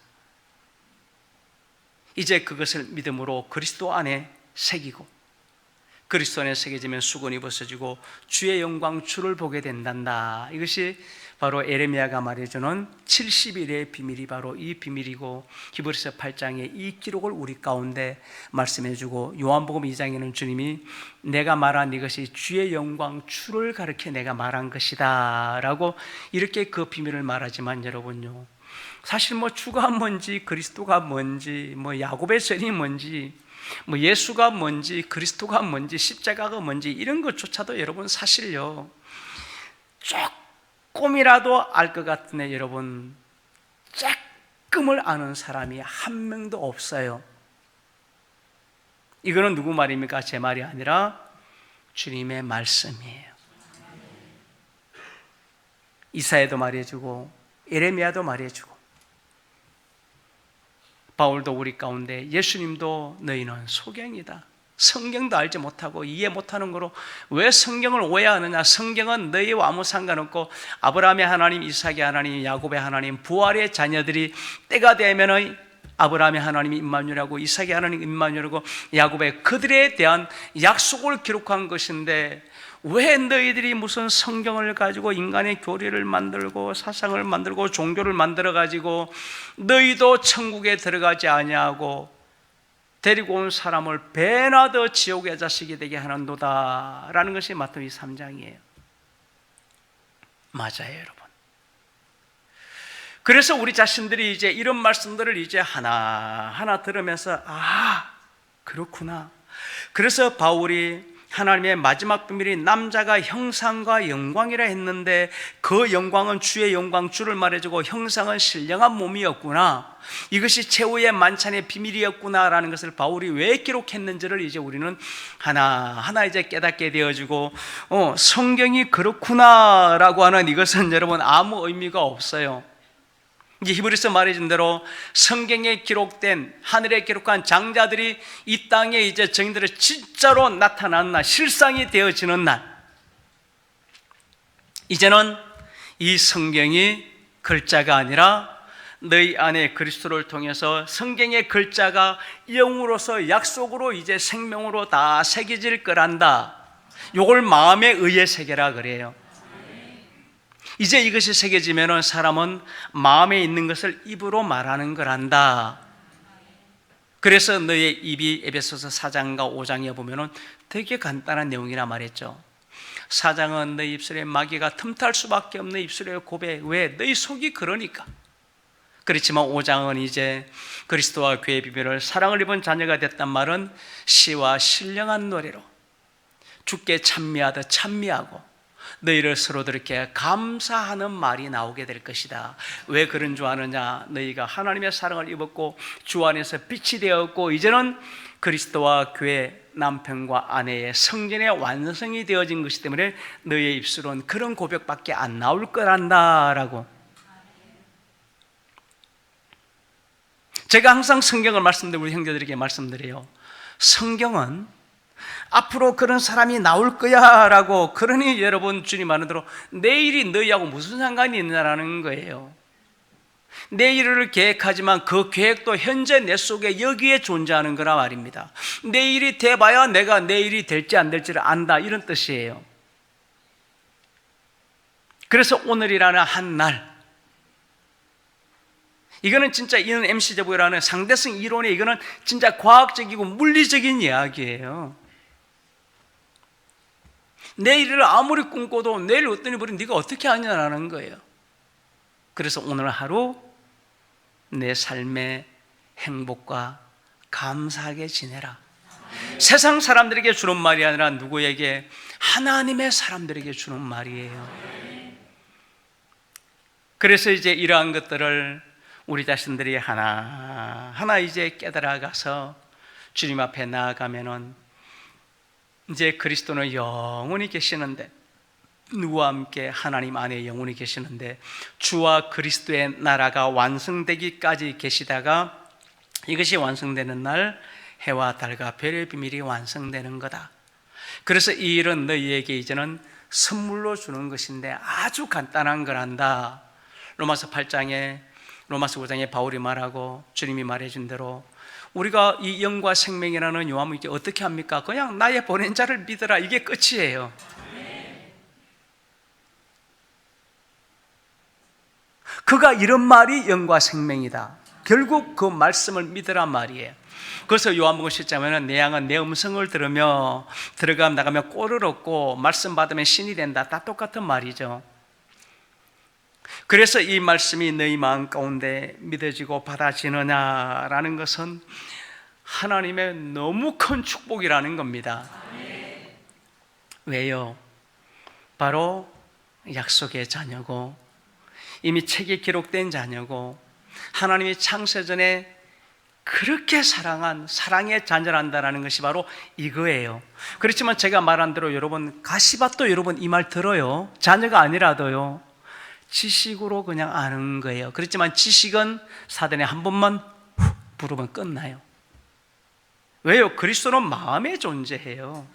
이제 그것을 믿음으로 그리스도 안에 새기고, 그리스도 안에 새겨지면 수건이 벗어지고 주의 영광 주를 보게 된단다. 이것이 바로 에레미야가 말해주는 70일의 비밀이 바로 이 비밀이고, 히브리서 8장에 이 기록을 우리 가운데 말씀해주고, 요한복음 2장에는 주님이 내가 말한 이것이 주의 영광 주를 가르쳐 내가 말한 것이다 라고 이렇게 그 비밀을 말하지만, 여러분요, 사실 뭐 주가 뭔지, 그리스도가 뭔지, 뭐 야곱의 전이 뭔지, 뭐 예수가 뭔지, 그리스도가 뭔지, 십자가가 뭔지 이런 것조차도 여러분 사실요 조금이라도 알 것 같은데 여러분 조금을 아는 사람이 한 명도 없어요. 이거는 누구 말입니까? 제 말이 아니라 주님의 말씀이에요. 이사야도 말해주고 에레미야도 말해주고 바울도 우리 가운데 예수님도 너희는 소경이다, 성경도 알지 못하고 이해 못하는 거로 왜 성경을 오해하느냐, 성경은 너희와 아무 상관없고 아브라함의 하나님, 이삭의 하나님, 야곱의 하나님, 부활의 자녀들이 때가 되면 아브라함의 하나님이 임마누엘하고 이삭의 하나님 임마누엘하고 야곱의 그들에 대한 약속을 기록한 것인데, 왜 너희들이 무슨 성경을 가지고 인간의 교리를 만들고 사상을 만들고 종교를 만들어 가지고 너희도 천국에 들어가지 아니하고 데리고 온 사람을 배나 더 지옥의 자식이 되게 하는도다 라는 것이 마태복음 3장이에요. 맞아요, 여러분. 그래서 우리 자신들이 이제 이런 말씀들을 이제 하나하나 들으면서 그렇구나. 그래서 바울이 하나님의 마지막 비밀이 남자가 형상과 영광이라 했는데 그 영광은 주의 영광, 주를 말해주고 형상은 신령한 몸이었구나. 이것이 최후의 만찬의 비밀이었구나라는 것을 바울이 왜 기록했는지를 이제 우리는 하나하나 이제 깨닫게 되어지고 성경이 그렇구나라고 하는 이것은 여러분 아무 의미가 없어요. 이제 히브리서 말해준 대로 성경에 기록된 하늘에 기록한 장자들이 이 땅에 이제 증인들을 진짜로 나타나는 날, 실상이 되어지는 날, 이제는 이 성경이 글자가 아니라 너희 안에 그리스도를 통해서 성경의 글자가 영으로서 약속으로 이제 생명으로 다 새겨질 거란다. 요걸 마음에 의해 새겨라 그래요. 이제 이것이 새겨지면 사람은 마음에 있는 것을 입으로 말하는 거란다. 그래서 너의 입이 에베소서 4장과 5장에 보면 되게 간단한 내용이라 말했죠. 4장은 너희 입술에 마귀가 틈탈 수밖에 없는 입술의 고백. 왜? 너희 속이 그러니까. 그렇지만 5장은 이제 그리스도와 교회의 비밀을 사랑을 입은 자녀가 됐단 말은 시와 신령한 노래로 주께 찬미하듯 찬미하고 너희를 서로들 이렇게 감사하는 말이 나오게 될 것이다. 왜 그런 줄 아느냐? 너희가 하나님의 사랑을 입었고 주 안에서 빛이 되었고 이제는 그리스도와 교회 남편과 아내의 성전의 완성이 되어진 것이기 때문에 너희의 입술은 그런 고백밖에 안 나올 거란다라고. 제가 항상 성경을 말씀드리고 우리 형제들에게 말씀드려요. 성경은 앞으로 그런 사람이 나올 거야 라고. 그러니 여러분 주님 하는 대로 내일이 너희하고 무슨 상관이 있느냐라는 거예요. 내일을 계획하지만 그 계획도 현재 내 속에 여기에 존재하는 거라 말입니다. 내일이 돼봐야 내가 내일이 될지 안 될지를 안다, 이런 뜻이에요. 그래서 오늘이라는 한 날, 이거는 진짜 이런 MC 제보라는 상대성 이론에 이거는 진짜 과학적이고 물리적인 이야기예요. 내일을 아무리 꿈꿔도 내일 어떤 일이 벌어지면 네가 어떻게 하냐라는 거예요. 그래서 오늘 하루 내 삶의 행복과 감사하게 지내라. 세상 사람들에게 주는 말이 아니라 누구에게? 하나님의 사람들에게 주는 말이에요. 그래서 이제 이러한 것들을 우리 자신들이 하나하나 이제 깨달아가서 주님 앞에 나아가면은 이제 그리스도는 영원히 계시는데, 누구와 함께? 하나님 안에 영원히 계시는데 주와 그리스도의 나라가 완성되기까지 계시다가 이것이 완성되는 날 해와 달과 별의 비밀이 완성되는 거다. 그래서 이 일은 너희에게 이제는 선물로 주는 것인데 아주 간단한 거란다. 로마서 8장에 로마서 5장에 바울이 말하고 주님이 말해준 대로 우리가 이 영과 생명이라는 요함을 이제 어떻게 합니까? 그냥 나의 보낸 자를 믿어라, 이게 끝이에요. 그가 이런 말이 영과 생명이다. 결국 그 말씀을 믿으란 말이에요. 그래서 요한복음 10장에는 내 양은 내 음성을 들으며 들어가면 나가면 꼴을 얻고 말씀 받으면 신이 된다. 다 똑같은 말이죠. 그래서 이 말씀이 너희 마음 가운데 믿어지고 받아지느냐라는 것은 하나님의 너무 큰 축복이라는 겁니다. 왜요? 바로 약속의 자녀고 이미 책에 기록된 자녀고 하나님이 창세전에 그렇게 사랑한 사랑의 자녀란다라는 것이 바로 이거예요. 그렇지만 제가 말한 대로 여러분 가시밭도 여러분 이 말 들어요. 자녀가 아니라도요. 지식으로 그냥 아는 거예요. 그렇지만 지식은 사단에 한 번만 부르면 끝나요. 왜요? 그리스도는 마음에 존재해요.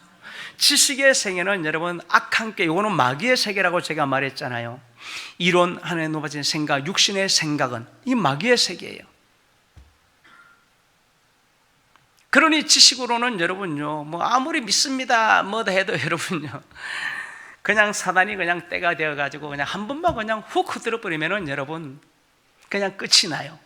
지식의 세계는 여러분 악한 게, 이거는 마귀의 세계라고 제가 말했잖아요. 이론 하나에 높아진 생각, 육신의 생각은 이 마귀의 세계예요. 그러니 지식으로는 여러분요, 뭐 아무리 믿습니다 뭐다 해도 여러분요, 그냥 사단이 그냥 때가 되어가지고 그냥 한 번만 그냥 훅 흔들어버리면은 여러분 그냥 끝이 나요.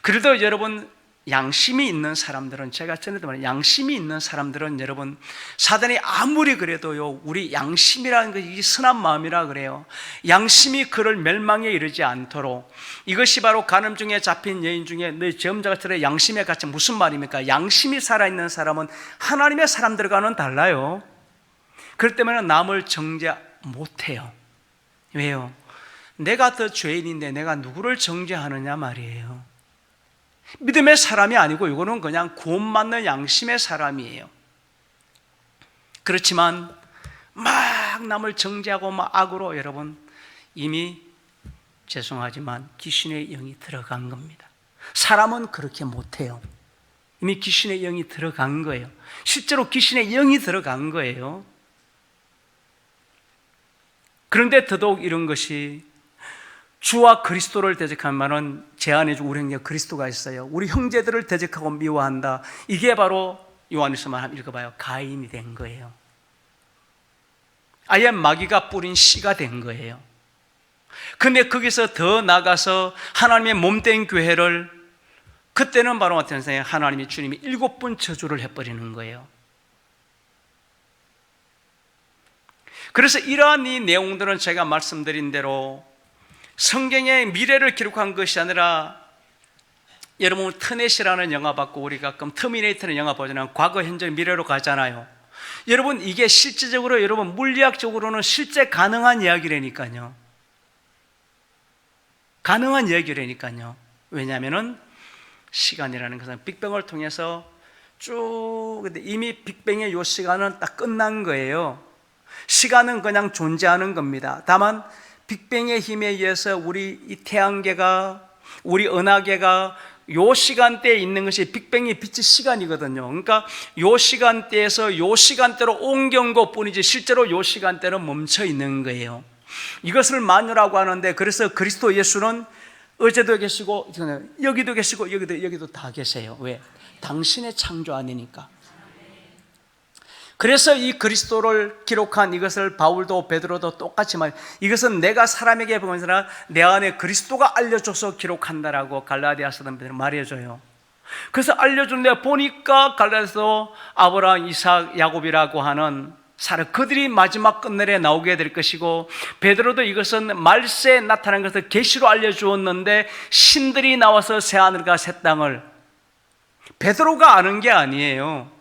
그래도 여러분 양심이 있는 사람들은, 제가 전에도 말한 양심이 있는 사람들은 여러분, 사단이 아무리 그래도요, 우리 양심이라는 것이 선한 마음이라 그래요. 양심이 그를 멸망에 이르지 않도록, 이것이 바로 간음 중에 잡힌 여인 중에 너희 점자가 들어 양심의 가치, 무슨 말입니까? 양심이 살아있는 사람은 하나님의 사람들과는 달라요. 그렇기 때문에 남을 정죄 못해요. 왜요? 내가 더 죄인인데 내가 누구를 정죄하느냐 말이에요. 믿음의 사람이 아니고 이거는 그냥 구원받는 양심의 사람이에요. 그렇지만 막 남을 정죄하고 막 악으로, 여러분, 이미 죄송하지만 귀신의 영이 들어간 겁니다. 사람은 그렇게 못해요. 이미 귀신의 영이 들어간 거예요. 실제로 귀신의 영이 들어간 거예요. 그런데 더더욱 이런 것이, 주와 그리스도를 대적하면은 제 안에 우리 형제 그리스도가 있어요. 우리 형제들을 대적하고 미워한다. 이게 바로 요한일서만 한번 읽어봐요. 가인이 된 거예요. 아예 마귀가 뿌린 씨가 된 거예요. 근데 거기서 더 나가서 하나님의 몸된 교회를, 그때는 바로 어떤 생각에 하나님이, 주님이 7번 저주를 해버리는 거예요. 그래서 이러한 이 내용들은 제가 말씀드린 대로 성경의 미래를 기록한 것이 아니라, 여러분 터넷이라는 영화 봤고 우리 가끔 터미네이터는 영화 보잖아요. 과거, 현재, 미래로 가잖아요. 여러분 이게 실질적으로, 여러분 물리학적으로는 실제 가능한 이야기라니까요. 가능한 이야기라니까요. 왜냐하면은 시간이라는 것은 빅뱅을 통해서 쭉, 근데 이미 빅뱅의 요 시간은 딱 끝난 거예요. 시간은 그냥 존재하는 겁니다. 다만 빅뱅의 힘에 의해서 우리 이 태양계가, 우리 은하계가 요 시간대에 있는 것이 빅뱅이 빛의 시간이거든요. 그러니까 요 시간대에서 요 시간대로 옮겨온 것뿐이지 실제로 요 시간대는 멈춰 있는 거예요. 이것을 만유라고 하는데, 그래서 그리스도 예수는 어제도 계시고 여기도 계시고 여기도 다 계세요. 왜? 당신의 창조 아니니까. 그래서 이 그리스도를 기록한 이것을 바울도 베드로도 똑같이 이것은 내가 사람에게 보면서 내 안에 그리스도가 알려줘서 기록한다라고 갈라디아서는 말해줘요. 그래서 알려주는데 보니까 갈라디아서 아브라함, 이삭, 야곱이라고 하는 사람, 그들이 마지막 끝날에 나오게 될 것이고, 베드로도 이것은 말세에 나타난 것을 계시로 알려주었는데 신들이 나와서 새하늘과 새 땅을, 베드로가 아는 게 아니에요.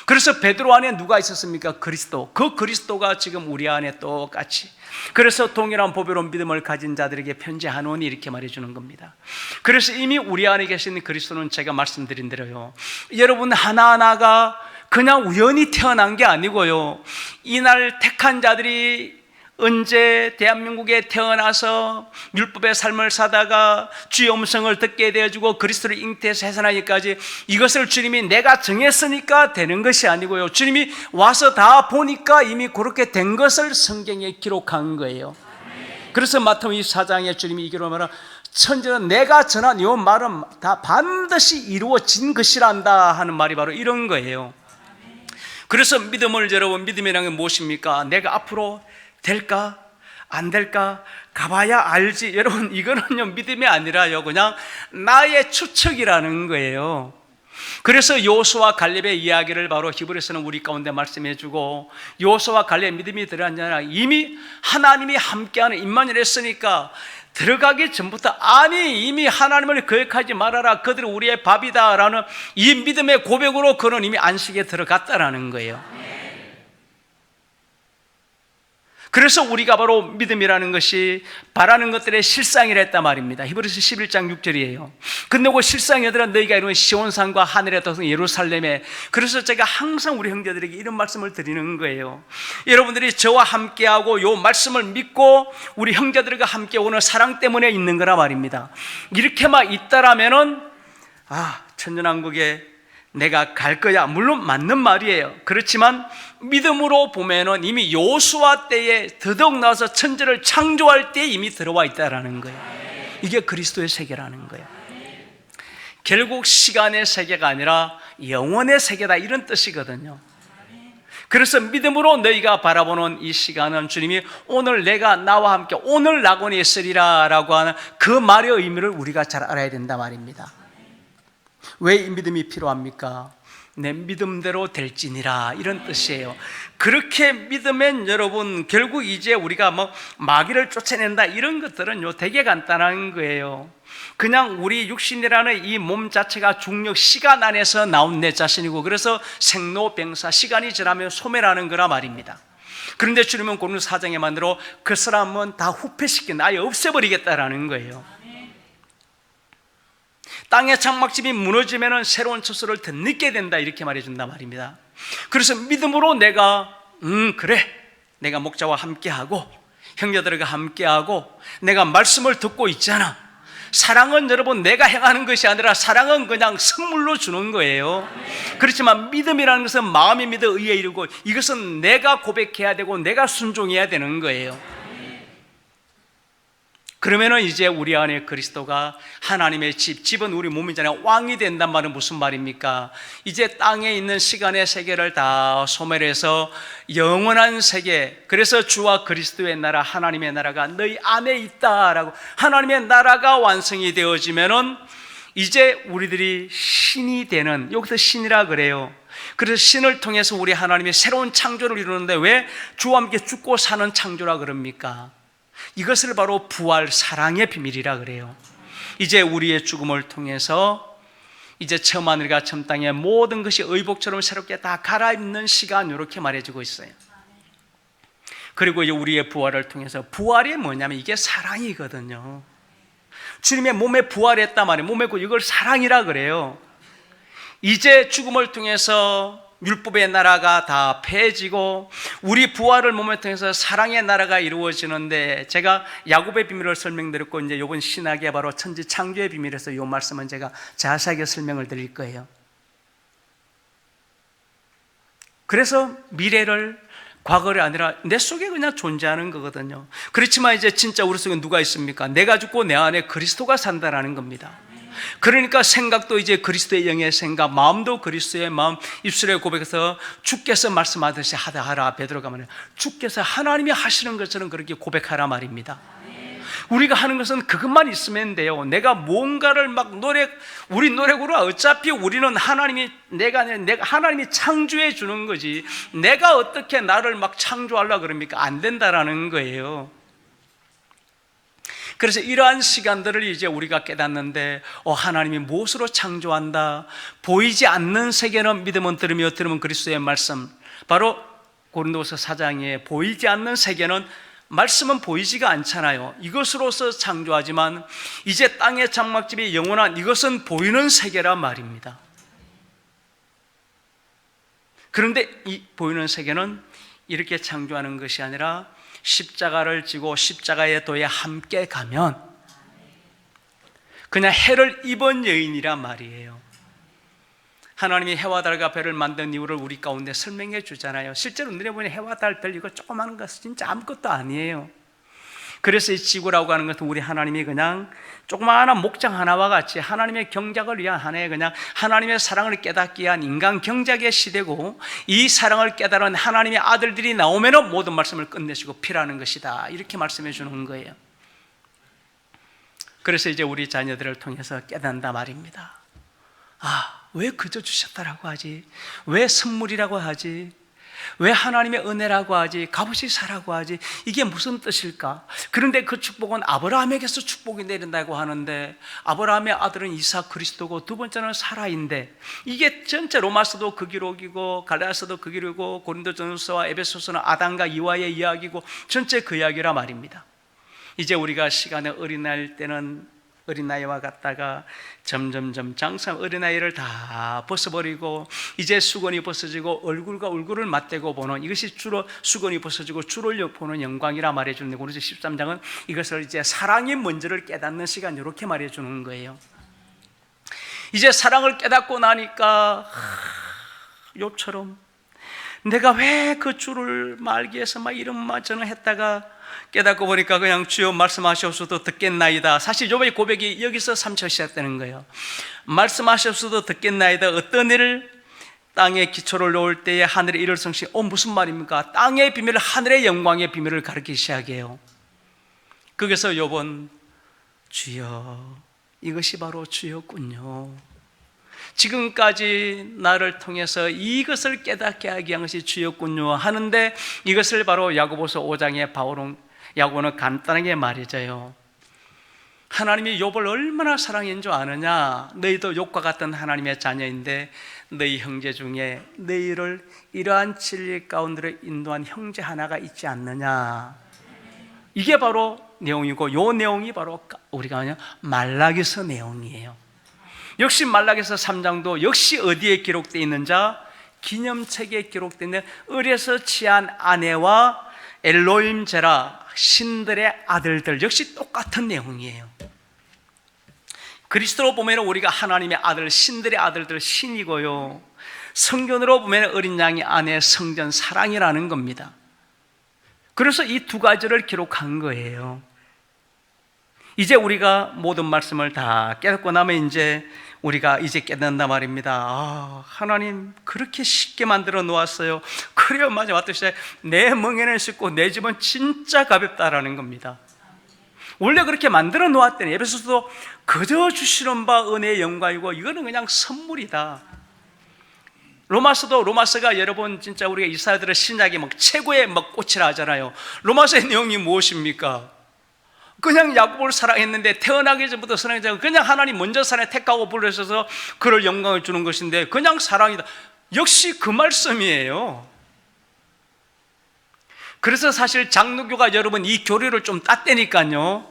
그래서 베드로 안에 누가 있었습니까? 그리스도. 그 그리스도가 지금 우리 안에 똑같이, 그래서 동일한 보배로운 믿음을 가진 자들에게 편지하노니 이렇게 말해주는 겁니다. 그래서 이미 우리 안에 계신 그리스도는 제가 말씀드린 대로요, 여러분 하나하나가 그냥 우연히 태어난 게 아니고요, 이날 택한 자들이 언제 대한민국에 태어나서 율법의 삶을 사다가 주의 음성을 듣게 되어지고 그리스도를 잉태해서 해산하기까지, 이것을 주님이 내가 정했으니까 되는 것이 아니고요, 주님이 와서 다 보니까 이미 그렇게 된 것을 성경에 기록한 거예요. 그래서 마태복음 24장에 주님이 이기로 말하, 천지는 내가 전한 이 말은 다 반드시 이루어진 것이란다 하는 말이 바로 이런 거예요. 그래서 믿음을, 여러분 믿음이라는 게 무엇입니까? 내가 앞으로 될까? 안 될까? 가봐야 알지. 여러분 이거는요 믿음이 아니라요 그냥 나의 추측이라는 거예요. 그래서 요수와 갈렙의 이야기를 바로 히브리서는 우리 가운데 말씀해 주고, 요수와 갈렙의 믿음이 들어갔냐, 이미 하나님이 함께하는 임마누엘 했으니까 들어가기 전부터, 아니 이미 하나님을 거역하지 말아라, 그들은 우리의 밥이다 라는 이 믿음의 고백으로 그는 이미 안식에 들어갔다라는 거예요. 그래서 우리가 바로 믿음이라는 것이 바라는 것들의 실상이라 했단 말입니다. 히브리서 11장 6절이에요. 근데 그 실상이들은 너희가 이루는 시온산과 하늘의 도성 예루살렘에. 그래서 제가 항상 우리 형제들에게 이런 말씀을 드리는 거예요. 여러분들이 저와 함께하고 요 말씀을 믿고 우리 형제들과 함께 오는 사랑 때문에 있는 거라 말입니다. 이렇게만 있다라면은 천년왕국에 내가 갈 거야, 물론 맞는 말이에요. 그렇지만 믿음으로 보면은 이미 요수아 때에 더더욱 나와서 천지를 창조할 때에 이미 들어와 있다라는 거예요. 이게 그리스도의 세계라는 거예요. 결국 시간의 세계가 아니라 영원의 세계다, 이런 뜻이거든요. 그래서 믿음으로 너희가 바라보는 이 시간은 주님이 오늘 내가 나와 함께 오늘 낙원에 있으리라 라고 하는 그 말의 의미를 우리가 잘 알아야 된다 말입니다. 왜 이 믿음이 필요합니까? 내 믿음대로 될지니라, 이런 뜻이에요. 그렇게 믿으면 여러분 결국 이제 우리가 뭐 마귀를 쫓아낸다 이런 것들은요 되게 간단한 거예요. 그냥 우리 육신이라는 이 몸 자체가 중력 시간 안에서 나온 내 자신이고, 그래서 생로병사, 시간이 지나면 소멸하는 거라 말입니다. 그런데 주님은 고린도 4장에 만들어 그 사람은 다 후패시킨다, 아예 없애버리겠다라는 거예요. 땅의 장막집이 무너지면 새로운 처소를 더 늦게 된다, 이렇게 말해준단 말입니다. 그래서 믿음으로 내가 그래, 내가 목자와 함께하고 형제들과 함께하고 내가 말씀을 듣고 있잖아. 사랑은 여러분 내가 행하는 것이 아니라 사랑은 그냥 선물로 주는 거예요. 그렇지만 믿음이라는 것은 마음이 믿어 의에 이르고, 이것은 내가 고백해야 되고 내가 순종해야 되는 거예요. 그러면은 이제 우리 안에 그리스도가 하나님의 집은 우리 몸이잖아요. 왕이 된단 말은 무슨 말입니까? 이제 땅에 있는 시간의 세계를 다 소멸해서 영원한 세계, 그래서 주와 그리스도의 나라, 하나님의 나라가 너희 안에 있다라고, 하나님의 나라가 완성이 되어지면은 이제 우리들이 신이 되는, 여기서 신이라 그래요. 그래서 신을 통해서 우리 하나님의 새로운 창조를 이루는데 왜 주와 함께 죽고 사는 창조라 그럽니까? 이것을 바로 부활, 사랑의 비밀이라 그래요. 이제 우리의 죽음을 통해서 이제 처음 하늘과 처음 땅의 모든 것이 의복처럼 새롭게 다 갈아입는 시간, 이렇게 말해주고 있어요. 그리고 이제 우리의 부활을 통해서, 부활이 뭐냐면 이게 사랑이거든요. 주님의 몸에 부활했단 말이에요. 몸에, 이걸 사랑이라 그래요. 이제 죽음을 통해서 율법의 나라가 다 폐해지고 우리 부활을 몸에 통해서 사랑의 나라가 이루어지는데, 제가 야곱의 비밀을 설명드렸고 이제 이번 신학의 바로 천지 창조의 비밀에서 이 말씀은 제가 자세하게 설명을 드릴 거예요. 그래서 미래를, 과거를 아니라 내 속에 그냥 존재하는 거거든요. 그렇지만 이제 진짜 우리 속에 누가 있습니까? 내가 죽고 내 안에 그리스도가 산다라는 겁니다. 그러니까 생각도 이제 그리스도의 영의 생각, 마음도 그리스도의 마음, 입술에 고백해서 주께서 말씀하듯이 하라. 베드로가 말해요. 주께서 하나님이 하시는 것처럼 그렇게 고백하라 말입니다. 우리가 하는 것은 그것만 있으면 돼요. 내가 뭔가를 막 우리 노력으로 어차피 우리는 내가 하나님이 창조해 주는 거지, 내가 어떻게 나를 막 창조하려고 그럽니까? 안 된다라는 거예요. 그래서 이러한 시간들을 이제 우리가 깨닫는데, 하나님이 무엇으로 창조한다? 보이지 않는 세계는 믿으면 들으며 들으면 그리스도의 말씀, 바로 고린도서 4장에 보이지 않는 세계는, 말씀은 보이지가 않잖아요. 이것으로서 창조하지만 이제 땅의 장막집이 영원한, 이것은 보이는 세계란 말입니다. 그런데 이 보이는 세계는 이렇게 창조하는 것이 아니라 십자가를 지고 십자가의 도에 함께 가면 그냥 해를 입은 여인이란 말이에요. 하나님이 해와 달과 별을 만든 이유를 우리 가운데 설명해 주잖아요. 실제로 눈에 보이는 해와 달, 별, 이거 조그마한 것은 진짜 아무것도 아니에요. 그래서 이 지구라고 하는 것은 우리 하나님이 그냥 조그마한 목장 하나와 같이 하나님의 경작을 위한 하나의, 그냥 하나님의 사랑을 깨닫기 위한 인간 경작의 시대고, 이 사랑을 깨달은 하나님의 아들들이 나오면 모든 말씀을 끝내시고 피라는 것이다, 이렇게 말씀해 주는 거예요. 그래서 이제 우리 자녀들을 통해서 깨닫는다 말입니다. 왜 그저 주셨다라고 하지? 왜 선물이라고 하지? 왜 하나님의 은혜라고 하지? 값없이 사라고 하지? 이게 무슨 뜻일까? 그런데 그 축복은 아브라함에게서 축복이 내린다고 하는데, 아브라함의 아들은 이삭 그리스도고 두 번째는 사라인데, 이게 전체 로마서도 그 기록이고 갈라디아서도 그 기록이고 고린도전서와 에베소서는 아담과 이와의 이야기고 전체 그 이야기라 말입니다. 이제 우리가 시간에 어린아이일 때는 어린아이와 같다가 점점점 장성 어린아이를 다 벗어버리고 이제 수건이 벗어지고 얼굴과 얼굴을 맞대고 보는, 이것이 주로 수건이 벗어지고 주를 보는 영광이라 말해주는데, 고린도서 13장은 이것을 이제 사랑이 뭔지를 깨닫는 시간, 이렇게 말해주는 거예요. 이제 사랑을 깨닫고 나니까 욥처럼 내가 왜 그 주를 말기 위해서 막 이런 말전을 했다가 깨닫고 보니까 그냥 주여 말씀하셨어도 듣겠나이다. 사실 욥의 고백이 여기서 3초 시작되는 거예요. 말씀하셨어도 듣겠나이다. 어떤 일을? 땅의 기초를 놓을 때에 하늘의 일을 성시. 무슨 말입니까? 땅의 비밀을, 하늘의 영광의 비밀을 가르치기 시작해요. 거기서 욥은 주여, 이것이 바로 주였군요. 지금까지 나를 통해서 이것을 깨닫게 하게 한 것이 주였군요 하는데, 이것을 바로 야고보서 5장에 야고보는 간단하게 말해줘요. 하나님이 욥을 얼마나 사랑했는 줄 아느냐? 너희도 욥과 같은 하나님의 자녀인데 너희 형제 중에 너희를 이러한 진리 가운데로 인도한 형제 하나가 있지 않느냐? 이게 바로 내용이고, 이 내용이 바로 우리가 말라기서 내용이에요. 역시 말라기서 3장도 역시 어디에 기록되어 있는자? 기념책에 기록되어 있는 을에서 취한 아내와 엘로임 제라 신들의 아들들, 역시 똑같은 내용이에요. 그리스도로 보면 우리가 하나님의 아들, 신들의 아들들, 신이고요, 성전으로 보면 어린 양의 아내, 성전, 사랑이라는 겁니다. 그래서 이 두 가지를 기록한 거예요. 이제 우리가 모든 말씀을 다 깨닫고 나면 이제 우리가 이제 깨닫는단 말입니다. 하나님 그렇게 쉽게 만들어 놓았어요. 그래요, 맞아, 왔듯이 내 멍에는 쉽고 내 집은 진짜 가볍다라는 겁니다. 원래 그렇게 만들어 놓았더니, 에베소서도 그저 주시는 바 은혜의 영광이고 이거는 그냥 선물이다. 로마서가 여러분 진짜 우리가 이스라엘들의 신약이 최고의 꽃이라 하잖아요. 로마서의 내용이 무엇입니까? 그냥 야곱을 사랑했는데, 태어나기 전부터 사랑했잖아요. 그냥 하나님 먼저 사랑해 택하고 불러셔서 그를 영광을 주는 것인데 그냥 사랑이다. 역시 그 말씀이에요. 그래서 사실 장로교가 여러분 이 교리를 좀 땄다니까요.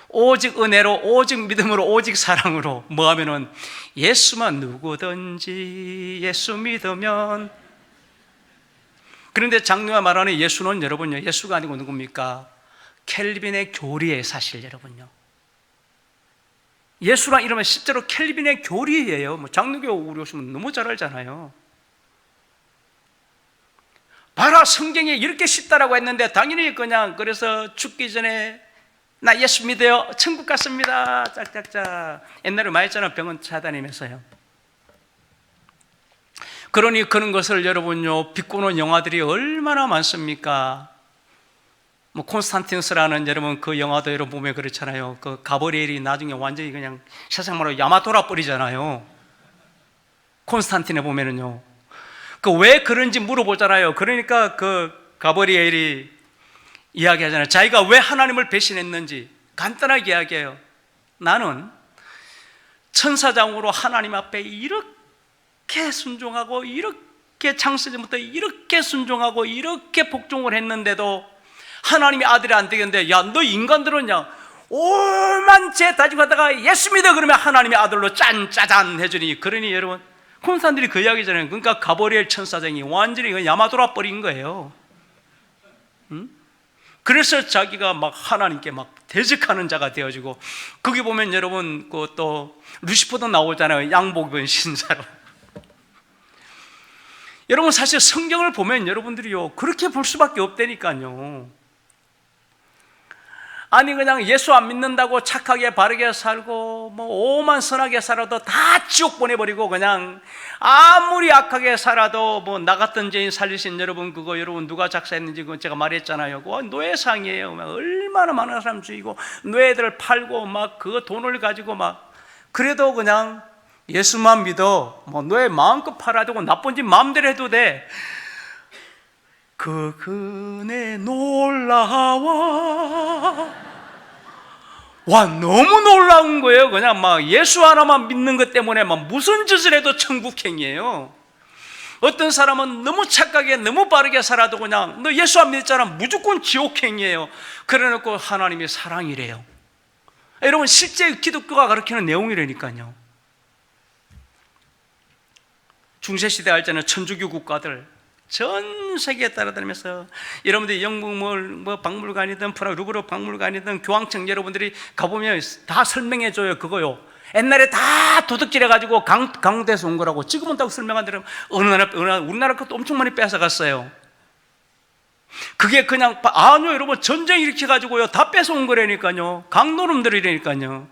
오직 은혜로, 오직 믿음으로, 오직 사랑으로, 뭐 하면은 예수만 누구든지 예수 믿으면. 그런데 장로가 말하는 예수는 여러분요, 예수가 아니고 누굽니까? 켈빈의 교리예요, 사실 여러분요. 예수란 이러면 실제로 켈빈의 교리예요. 장로교 우리 오시면 너무 잘 알잖아요. 봐라, 성경에 이렇게 쉽다라고 했는데 당연히 그냥, 그래서 죽기 전에 나 예수 믿어요, 천국 갔습니다, 짝짝짝. 옛날에 많이 했잖아요, 병원 찾아다니면서요. 그러니 그런 것을 여러분요 비꼬는 영화들이 얼마나 많습니까? 콘스탄티누스라는 여러분 그 영화도 여러분 보면 그렇잖아요. 그 가브리엘이 나중에 완전히 그냥 세상말로 야마토라 버리잖아요. 콘스탄틴에 보면은요. 그 왜 그런지 물어보잖아요. 그러니까 그 가브리엘이 이야기하잖아요. 자기가 왜 하나님을 배신했는지 간단하게 이야기해요. 나는 천사장으로 하나님 앞에 이렇게 순종하고, 이렇게 창세전부터 이렇게 순종하고 이렇게 복종을 했는데도 하나님의 아들이 안 되겠는데, 야, 너 인간들은 오만 죄 다지고 하다가 예수 믿어 그러면 하나님의 아들로 짠짜잔 해주니. 그러니 여러분 콘스탄틴이 그 이야기잖아요. 그러니까 가브리엘 천사장이 완전히 야마돌아 버린 거예요. 그래서 자기가 하나님께 대적하는 자가 되어지고, 거기 보면 여러분 또 루시퍼도 나오잖아요. 양복 입은 신사로. 여러분 사실 성경을 보면 여러분들이요 그렇게 볼 수밖에 없다니까요. 아니 그냥 예수 안 믿는다고 착하게 바르게 살고 오만 선하게 살아도 다 지옥 보내버리고, 그냥 아무리 악하게 살아도 나 같은 죄인 살리신 여러분, 그거 여러분 누가 작사했는지 그거 제가 말했잖아요. 그거 노예상이에요. 얼마나 많은 사람 죽이고 노예들을 팔고 그 돈을 가지고 그래도 그냥 예수만 믿어, 노예 마음껏 팔아야 되고 나쁜 짓 마음대로 해도 돼. 그 은혜 놀라워. 와, 너무 놀라운 거예요. 그냥 예수 하나만 믿는 것 때문에 무슨 짓을 해도 천국행이에요. 어떤 사람은 너무 착하게 너무 바르게 살아도 그냥 너 예수 안 믿잖아, 무조건 지옥행이에요. 그래놓고 하나님이 사랑이래요. 여러분 실제 기독교가 가르치는 내용이라니까요. 중세시대 할 때는 천주교 국가들 전 세계에 따라다니면서, 여러분들이 영국 박물관이든 루브르 박물관이든 교황청 여러분들이 가보면 다 설명해줘요. 그거요, 옛날에 다 도둑질해가지고 강대에서 온 거라고. 지금은 딱 설명한 대로 우리나라 것도 엄청 많이 뺏어갔어요. 그게 그냥 아니요 여러분, 전쟁 일으켜가지고요 다 뺏어온 거라니까요. 강노름들이라니까요.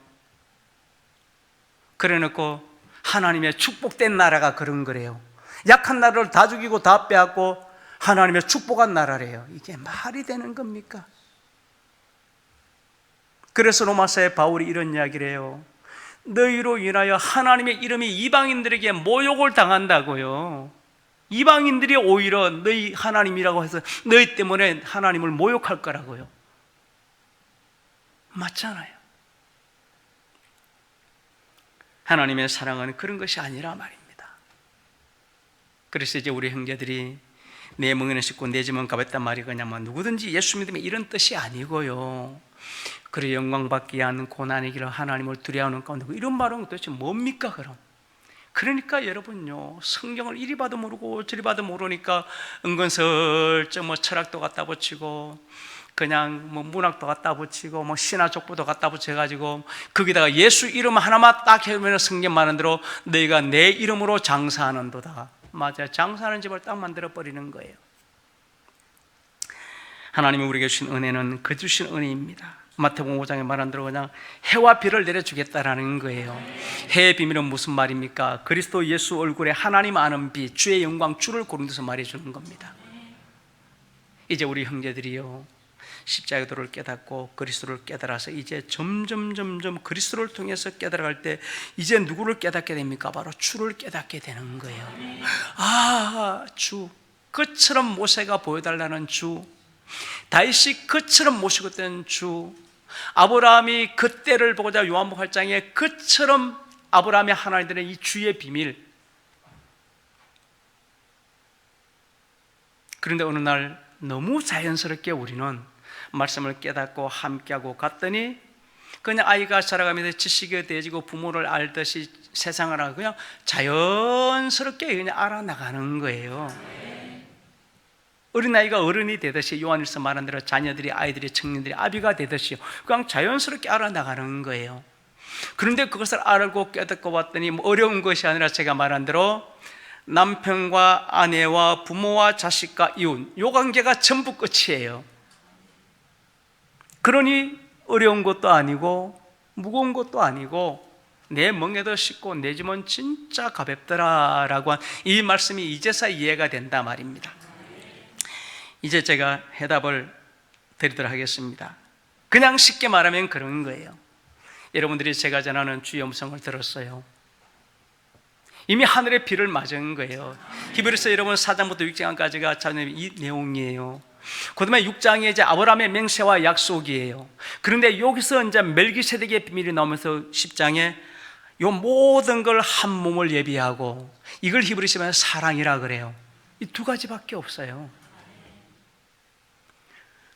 그래놓고 하나님의 축복된 나라가 그런 거래요. 약한 나라를 다 죽이고 다 빼앗고 하나님의 축복한 나라래요. 이게 말이 되는 겁니까? 그래서 로마서에 바울이 이런 이야기를 해요. 너희로 인하여 하나님의 이름이 이방인들에게 모욕을 당한다고요. 이방인들이 오히려 너희 하나님이라고 해서 너희 때문에 하나님을 모욕할 거라고요. 맞잖아요. 하나님의 사랑은 그런 것이 아니라 말입니다. 그래서 이제 우리 형제들이 내 멍에는 씻고 내 집은 가볍단 말이 그냐면 누구든지 예수 믿으면 이런 뜻이 아니고요. 그래 영광받기 위한 고난의 길을 하나님을 두려워하는 가운데 이런 말은 도대체 뭡니까 그럼? 그러니까 여러분요, 성경을 이리 봐도 모르고 저리 봐도 모르니까 은근슬쩍 뭐 철학도 갖다 붙이고 그냥 뭐 문학도 갖다 붙이고 뭐 신화 족보도 갖다 붙여가지고 거기다가 예수 이름 하나만 딱 해보면 성경 말하는 대로 너희가 내 이름으로 장사하는도다. 맞아요. 장사하는 집을 딱 만들어 버리는 거예요. 하나님이 우리에게 주신 은혜는 그 주신 은혜입니다. 마태복음 5장에 말한 대로 그냥 해와 비를 내려주겠다라는 거예요. 해의 비밀은 무슨 말입니까? 그리스도 예수 얼굴에 하나님 아는 비, 주의 영광, 주를 고른 데서 말해주는 겁니다. 이제 우리 형제들이요, 십자가의 도를 깨닫고 그리스도를 깨달아서 이제 점점 그리스도를 통해서 깨달아갈 때 이제 누구를 깨닫게 됩니까? 바로 주를 깨닫게 되는 거예요. 아, 주, 그처럼 모세가 보여달라는 주, 다윗이 그처럼 모시고 된 주, 아브라함이 그때를 보고자 요한복음 8장에 그처럼 아브라함이 하나님 되는 이 주의 비밀. 그런데 어느 날 너무 자연스럽게 우리는 말씀을 깨닫고 함께하고 갔더니 그냥 아이가 자라가면서 지식이 되어지고 부모를 알듯이 세상을 알고 그냥 자연스럽게 그냥 알아나가는 거예요. 어린아이가 어른이 되듯이 요한일서 말한 대로 자녀들이, 아이들이, 청년들이 아비가 되듯이 그냥 자연스럽게 알아나가는 거예요. 그런데 그것을 알고 깨닫고 봤더니 뭐 어려운 것이 아니라 제가 말한 대로 남편과 아내와 부모와 자식과 이웃, 요 관계가 전부 끝이에요. 그러니 어려운 것도 아니고 무거운 것도 아니고 내 멍에도 씻고 내 짐은 진짜 가볍더라라고 한 이 말씀이 이제서 이해가 된다 말입니다. 이제 제가 해답을 드리도록 하겠습니다. 그냥 쉽게 말하면 그런 거예요. 여러분들이 제가 전하는 주의 음성을 들었어요. 이미 하늘의 비를 맞은 거예요. 히브리서 여러분 4장부터 6장까지가 이 내용이에요. 그다음에 6장에 이제 아브라함의 맹세와 약속이에요. 그런데 여기서 이제 멜기세덱의 비밀이 나오면서 10장에 요 모든 걸 한 몸을 예비하고 이걸 히브리서면 사랑이라 그래요. 이 두 가지밖에 없어요.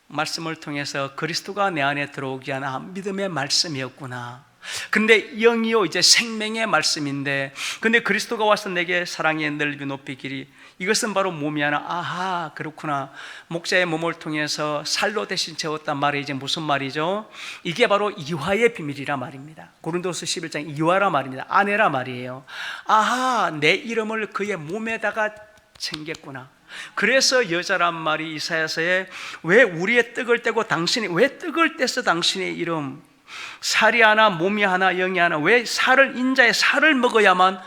말씀을 통해서 그리스도가 내 안에 들어오기 위한 믿음의 말씀이었구나. 근데 영이요 이제 생명의 말씀인데, 근데 그리스도가 와서 내게 사랑의 넓이 높이 길이, 이것은 바로 몸이 하나. 아하, 그렇구나. 목자의 몸을 통해서 살로 대신 채웠단 말이 이제 무슨 말이죠? 이게 바로 이화의 비밀이라 말입니다. 고린도서 11장 이화라 말입니다. 아내라 말이에요. 아하, 내 이름을 그의 몸에다가 챙겼구나. 그래서 여자란 말이 이사야서에 왜 우리의 떡을 떼고 당신이 왜 떡을 떼서 당신의 이름, 살이 하나 몸이 하나 영이 하나, 왜 살을, 인자의 살을 먹어야만,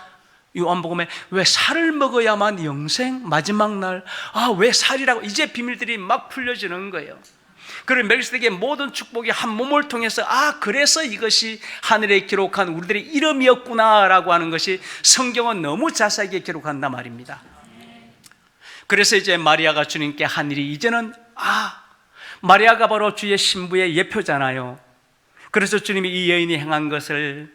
요한복음에 왜 살을 먹어야만 영생, 마지막 날, 아 왜 살이라고, 이제 비밀들이 막 풀려지는 거예요. 그리고 멜기세덱의 모든 축복이 한 몸을 통해서 아 그래서 이것이 하늘에 기록한 우리들의 이름이었구나라고 하는 것이 성경은 너무 자세하게 기록한단 말입니다. 그래서 이제 마리아가 주님께 한 일이 이제는 마리아가 바로 주의 신부의 예표잖아요. 그래서 주님이 이 여인이 행한 것을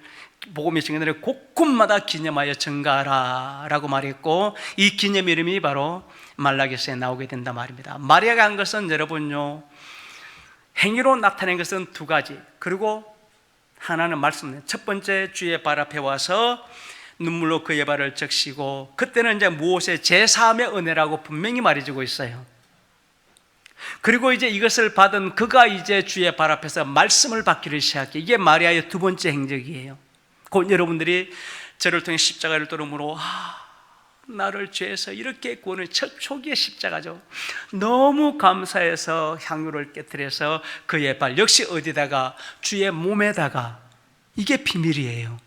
복음의 증언들에 곳곳마다 기념하여 전가하라 라고 말했고, 이 기념 이름이 바로 말라기서에 나오게 된단 말입니다. 마리아가 한 것은 여러분요, 행위로 나타낸 것은 두 가지, 그리고 하나는 말씀. 첫 번째, 주의 발 앞에 와서 눈물로 그의 발을 적시고, 그때는 이제 무엇의 제사함의 은혜라고 분명히 말해주고 있어요. 그리고 이제 이것을 받은 그가 이제 주의 발 앞에서 말씀을 받기를 시작해. 이게 마리아의 두 번째 행적이에요. 곧 여러분들이 저를 통해 십자가를 떨음으로 나를 죄에서 이렇게 구원을, 첫 초기의 십자가죠. 너무 감사해서 향유를 깨뜨려서 그의 발, 역시 어디다가? 주의 몸에다가. 이게 비밀이에요.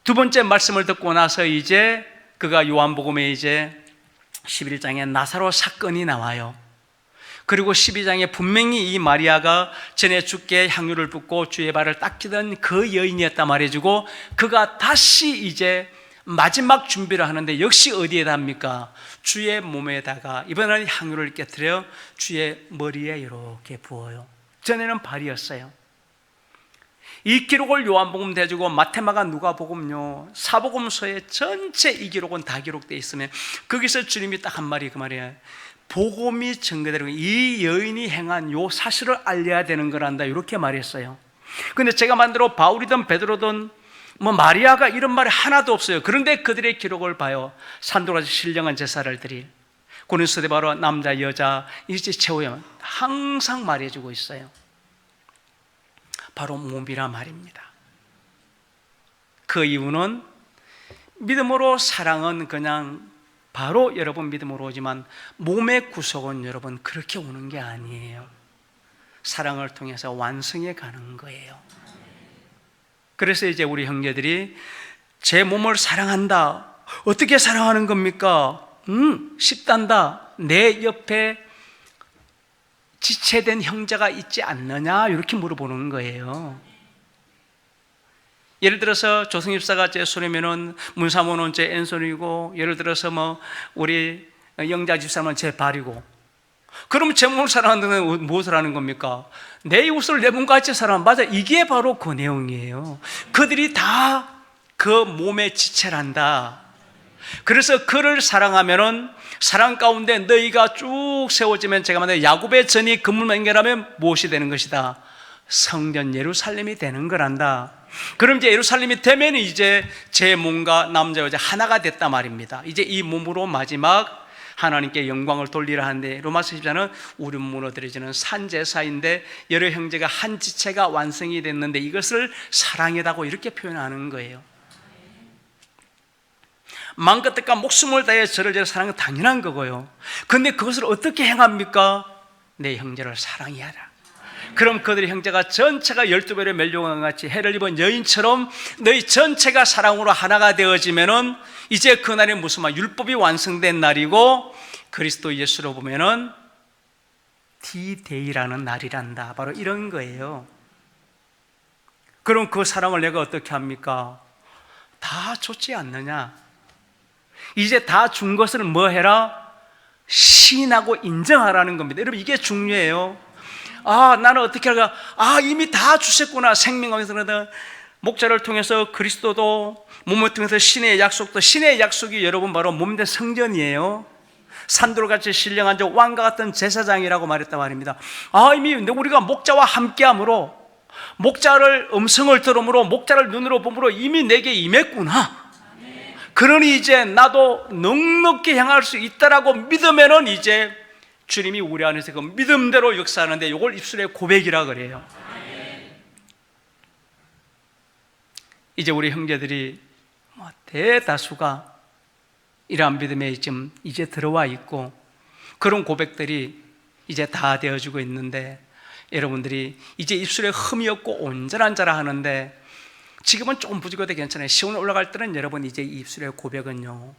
두 번째 말씀을 듣고 나서 이제 그가 요한복음에 이제 11장에 나사로 사건이 나와요. 그리고 12장에 분명히 이 마리아가 전에 주께 향유를 붓고 주의 발을 닦이던 그 여인이었다 말해주고, 그가 다시 이제 마지막 준비를 하는데 역시 어디에다 합니까? 주의 몸에다가 이번에는 향유를 깨뜨려 주의 머리에 이렇게 부어요. 전에는 발이었어요. 이 기록을 요한복음 대주고 마태마가 누가복음요 사복음서의 전체 이 기록은 다 기록되어 있으면 거기서 주님이 딱 한 말이 그 말이에요. 복음이 전개되는 이 여인이 행한 요 사실을 알려야 되는 거란다, 이렇게 말했어요. 근데 제가 만들어 바울이든 베드로든 뭐 마리아가 이런 말이 하나도 없어요. 그런데 그들의 기록을 봐요. 산도라지 신령한 제사를 드릴 고린도서대 바로 남자 여자 이제 채우면 항상 말해주고 있어요. 바로 몸이라 말입니다. 그 이유는 믿음으로 사랑은 그냥 바로 여러분 믿음으로 오지만 몸의 구속은 여러분 그렇게 오는 게 아니에요. 사랑을 통해서 완성해 가는 거예요. 그래서 이제 우리 형제들이 제 몸을 사랑한다. 어떻게 사랑하는 겁니까? 쉽단다. 내 옆에 지체된 형제가 있지 않느냐, 이렇게 물어보는 거예요. 예를 들어서 조성입사가 제 손이면은 문사모는 제 왼손이고, 예를 들어서 뭐 우리 영자 집사는 제 발이고, 그러면 제 몸을 사랑한다는 무엇을 하는 겁니까? 내 이웃을 내 몸같이 사랑하는, 맞아, 이게 바로 그 내용이에요. 그들이 다 그 몸의 지체란다. 그래서 그를 사랑하면은 사랑 가운데 너희가 쭉 세워지면, 제가 만약 야곱의 전이 그물만 연결하면 무엇이 되는 것이다? 성전 예루살렘이 되는 거란다. 그럼 이제 예루살렘이 되면 이제 제 몸과 남자 여자 하나가 됐단 말입니다. 이제 이 몸으로 마지막 하나님께 영광을 돌리라 하는데, 로마서 14는 우리 몸으로 드려지는 산제사인데 여러 형제가 한 지체가 완성이 됐는데 이것을 사랑이라고 이렇게 표현하는 거예요. 마음과 뜻과 목숨을 다해 저를 사랑하는 건 당연한 거고요. 근데 그것을 어떻게 행합니까? 내 형제를 사랑해야 하라. 그럼 그들의 형제가 전체가 12배로 멸종한 같이 해를 입은 여인처럼 너희 전체가 사랑으로 하나가 되어지면은 이제 그날이 무슨 말, 율법이 완성된 날이고 그리스도 예수로 보면은 D-Day라는 날이란다. 바로 이런 거예요. 그럼 그 사랑을 내가 어떻게 합니까? 다 줬지 않느냐? 이제 다 준 것을 뭐 해라? 시인하고 인정하라는 겁니다. 여러분, 이게 중요해요. 나는 어떻게 할까? 이미 다 주셨구나. 생명강에서는 목자를 통해서 그리스도도, 몸을 통해서 신의 약속도, 신의 약속이 여러분 바로 몸된 성전이에요. 산돌같이 신령한 저 왕과 같은 제사장이라고 말했단 말입니다. 이미 우리가 목자와 함께함으로, 목자를 음성을 들음으로, 목자를 눈으로 봄으로 이미 내게 임했구나. 그러니 이제 나도 넉넉히 행할 수 있다라고 믿으면은 이제 주님이 우리 안에서 그 믿음대로 역사하는데, 이걸 입술의 고백이라 그래요. 이제 우리 형제들이 대다수가 이러한 믿음에 지금 이제 들어와 있고, 그런 고백들이 이제 다 되어지고 있는데, 여러분들이 이제 입술에 흠이 없고 온전한 자라 하는데, 지금은 조금 부족해도 괜찮아요. 시온에 올라갈 때는 여러분 이제 이 입술의 고백은요,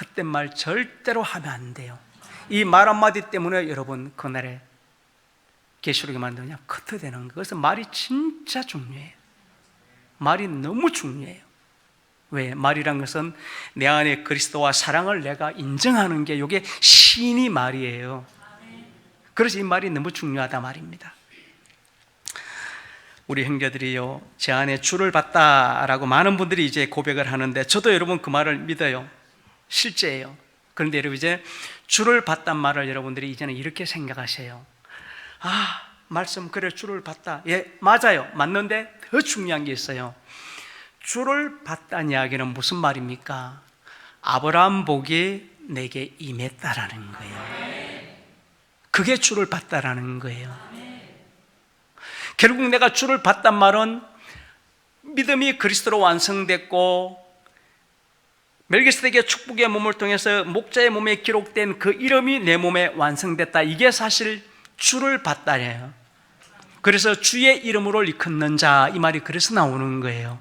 헛된 말 절대로 하면 안 돼요. 이 말 한마디 때문에 여러분 그날에 계시록에 만드냐 커트되는 거. 그래서 말이 진짜 중요해요. 말이 너무 중요해요. 왜? 말이란 것은 내 안에 그리스도와 사랑을 내가 인정하는 게, 이게 신이 말이에요. 그래서 이 말이 너무 중요하다 말입니다. 우리 형제들이요, 제 안에 주를 봤다라고 많은 분들이 이제 고백을 하는데, 저도 여러분 그 말을 믿어요. 실제예요. 그런데 여러분 이제 주를 봤단 말을 여러분들이 이제는 이렇게 생각하세요. 말씀 그래, 주를 봤다. 예, 맞아요. 맞는데 더 중요한 게 있어요. 주를 봤다는 이야기는 무슨 말입니까? 아브라함 복이 내게 임했다라는 거예요. 그게 주를 봤다라는 거예요. 결국 내가 주를 봤단 말은 믿음이 그리스도로 완성됐고, 멜기세덱의 축복의 몸을 통해서 목자의 몸에 기록된 그 이름이 내 몸에 완성됐다. 이게 사실 주를 봤다예요. 그래서 주의 이름으로 일컫는 자, 이 말이 그래서 나오는 거예요.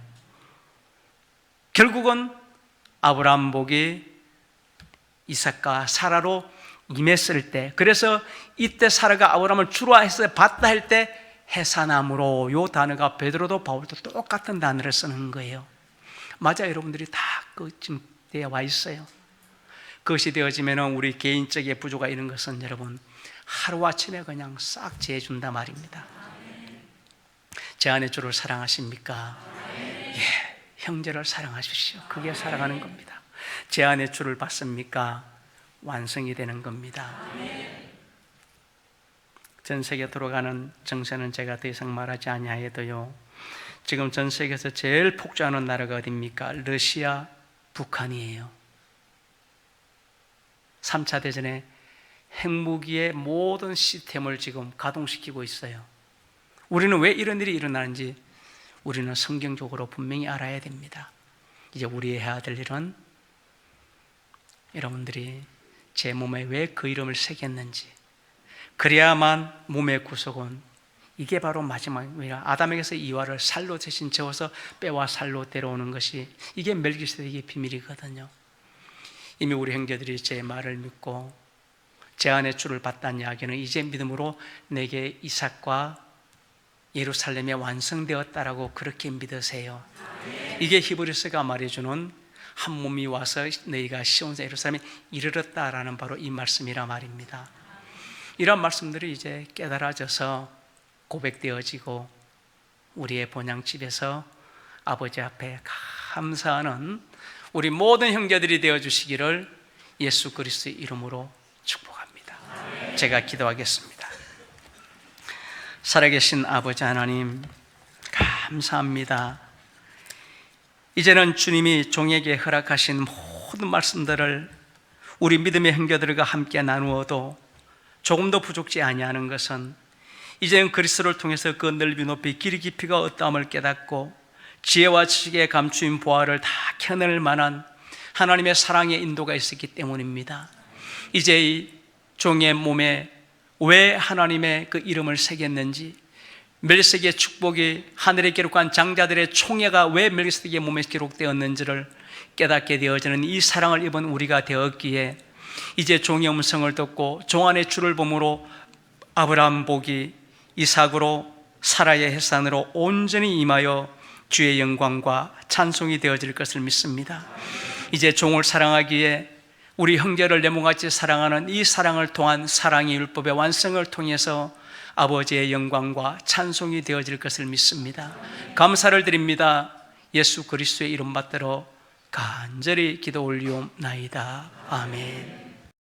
결국은 아브라함 복이 이삭과 사라로 임했을 때, 그래서 이때 사라가 아브라함을 주라 해서 봤다 할 때 해산함으로, 요 단어가 베드로도 바울도 똑같은 단어를 쓰는 거예요. 맞아요. 여러분들이 다 지금 되어 와 있어요. 그것이 되어지면 우리 개인적인 부조가 있는 것은 여러분 하루아침에 그냥 싹 지해준단 말입니다. 제 안에 주를 사랑하십니까? 예, 형제를 사랑하십시오. 그게 사랑하는 겁니다. 제 안에 주를 받습니까? 완성이 되는 겁니다. 전 세계 돌아가는 정세는 제가 더 이상 말하지 아니하여도요, 지금 전 세계에서 제일 폭주하는 나라가 어디입니까? 러시아, 북한이에요. 3차 대전에 핵무기의 모든 시스템을 지금 가동시키고 있어요. 우리는 왜 이런 일이 일어나는지 우리는 성경적으로 분명히 알아야 됩니다. 이제 우리 해야 될 일은 여러분들이 제 몸에 왜 그 이름을 새겼는지, 그래야만 몸의 구속은, 이게 바로 마지막이라 아담에게서 이와를 살로 대신 재워서 뼈와 살로 데려오는 것이, 이게 멜기세덱의 비밀이거든요. 이미 우리 형제들이 제 말을 믿고 제 안에 주를 받다는 이야기는 이제 믿음으로 내게 이삭과 예루살렘에 완성되었다라고 그렇게 믿으세요. 이게 히브리서가 말해주는 한 몸이 와서 너희가 시온산 예루살렘에 이르렀다라는 바로 이 말씀이라 말입니다. 이런 말씀들이 이제 깨달아져서 고백되어지고 우리의 본향집에서 아버지 앞에 감사하는 우리 모든 형제들이 되어주시기를 예수 그리스도의 이름으로 축복합니다. 제가 기도하겠습니다. 살아계신 아버지 하나님, 감사합니다. 이제는 주님이 종에게 허락하신 모든 말씀들을 우리 믿음의 형제들과 함께 나누어도 조금도 부족지 아니하는 것은, 이제는 그리스도를 통해서 그 넓이 높이 길이 깊이가 어떠함을 깨닫고 지혜와 지식의 감추인 보화를 다 켜낼 만한 하나님의 사랑의 인도가 있었기 때문입니다. 이제 이 종의 몸에 왜 하나님의 그 이름을 새겼는지, 멜기세덱의 축복이 하늘에 기록한 장자들의 총애가 왜 멜기세덱의 몸에 기록되었는지를 깨닫게 되어지는 이 사랑을 입은 우리가 되었기에, 이제 종의 음성을 듣고 종 안의 주를 보므로 아브라함 복이 이삭으로 사라의 해산으로 온전히 임하여 주의 영광과 찬송이 되어질 것을 믿습니다. 이제 종을 사랑하기에 우리 형제를 내 몸같이 사랑하는 이 사랑을 통한 사랑의 율법의 완성을 통해서 아버지의 영광과 찬송이 되어질 것을 믿습니다. 감사를 드립니다. 예수 그리스도의 이름 받들어 간절히 기도 올리옵나이다. 아멘.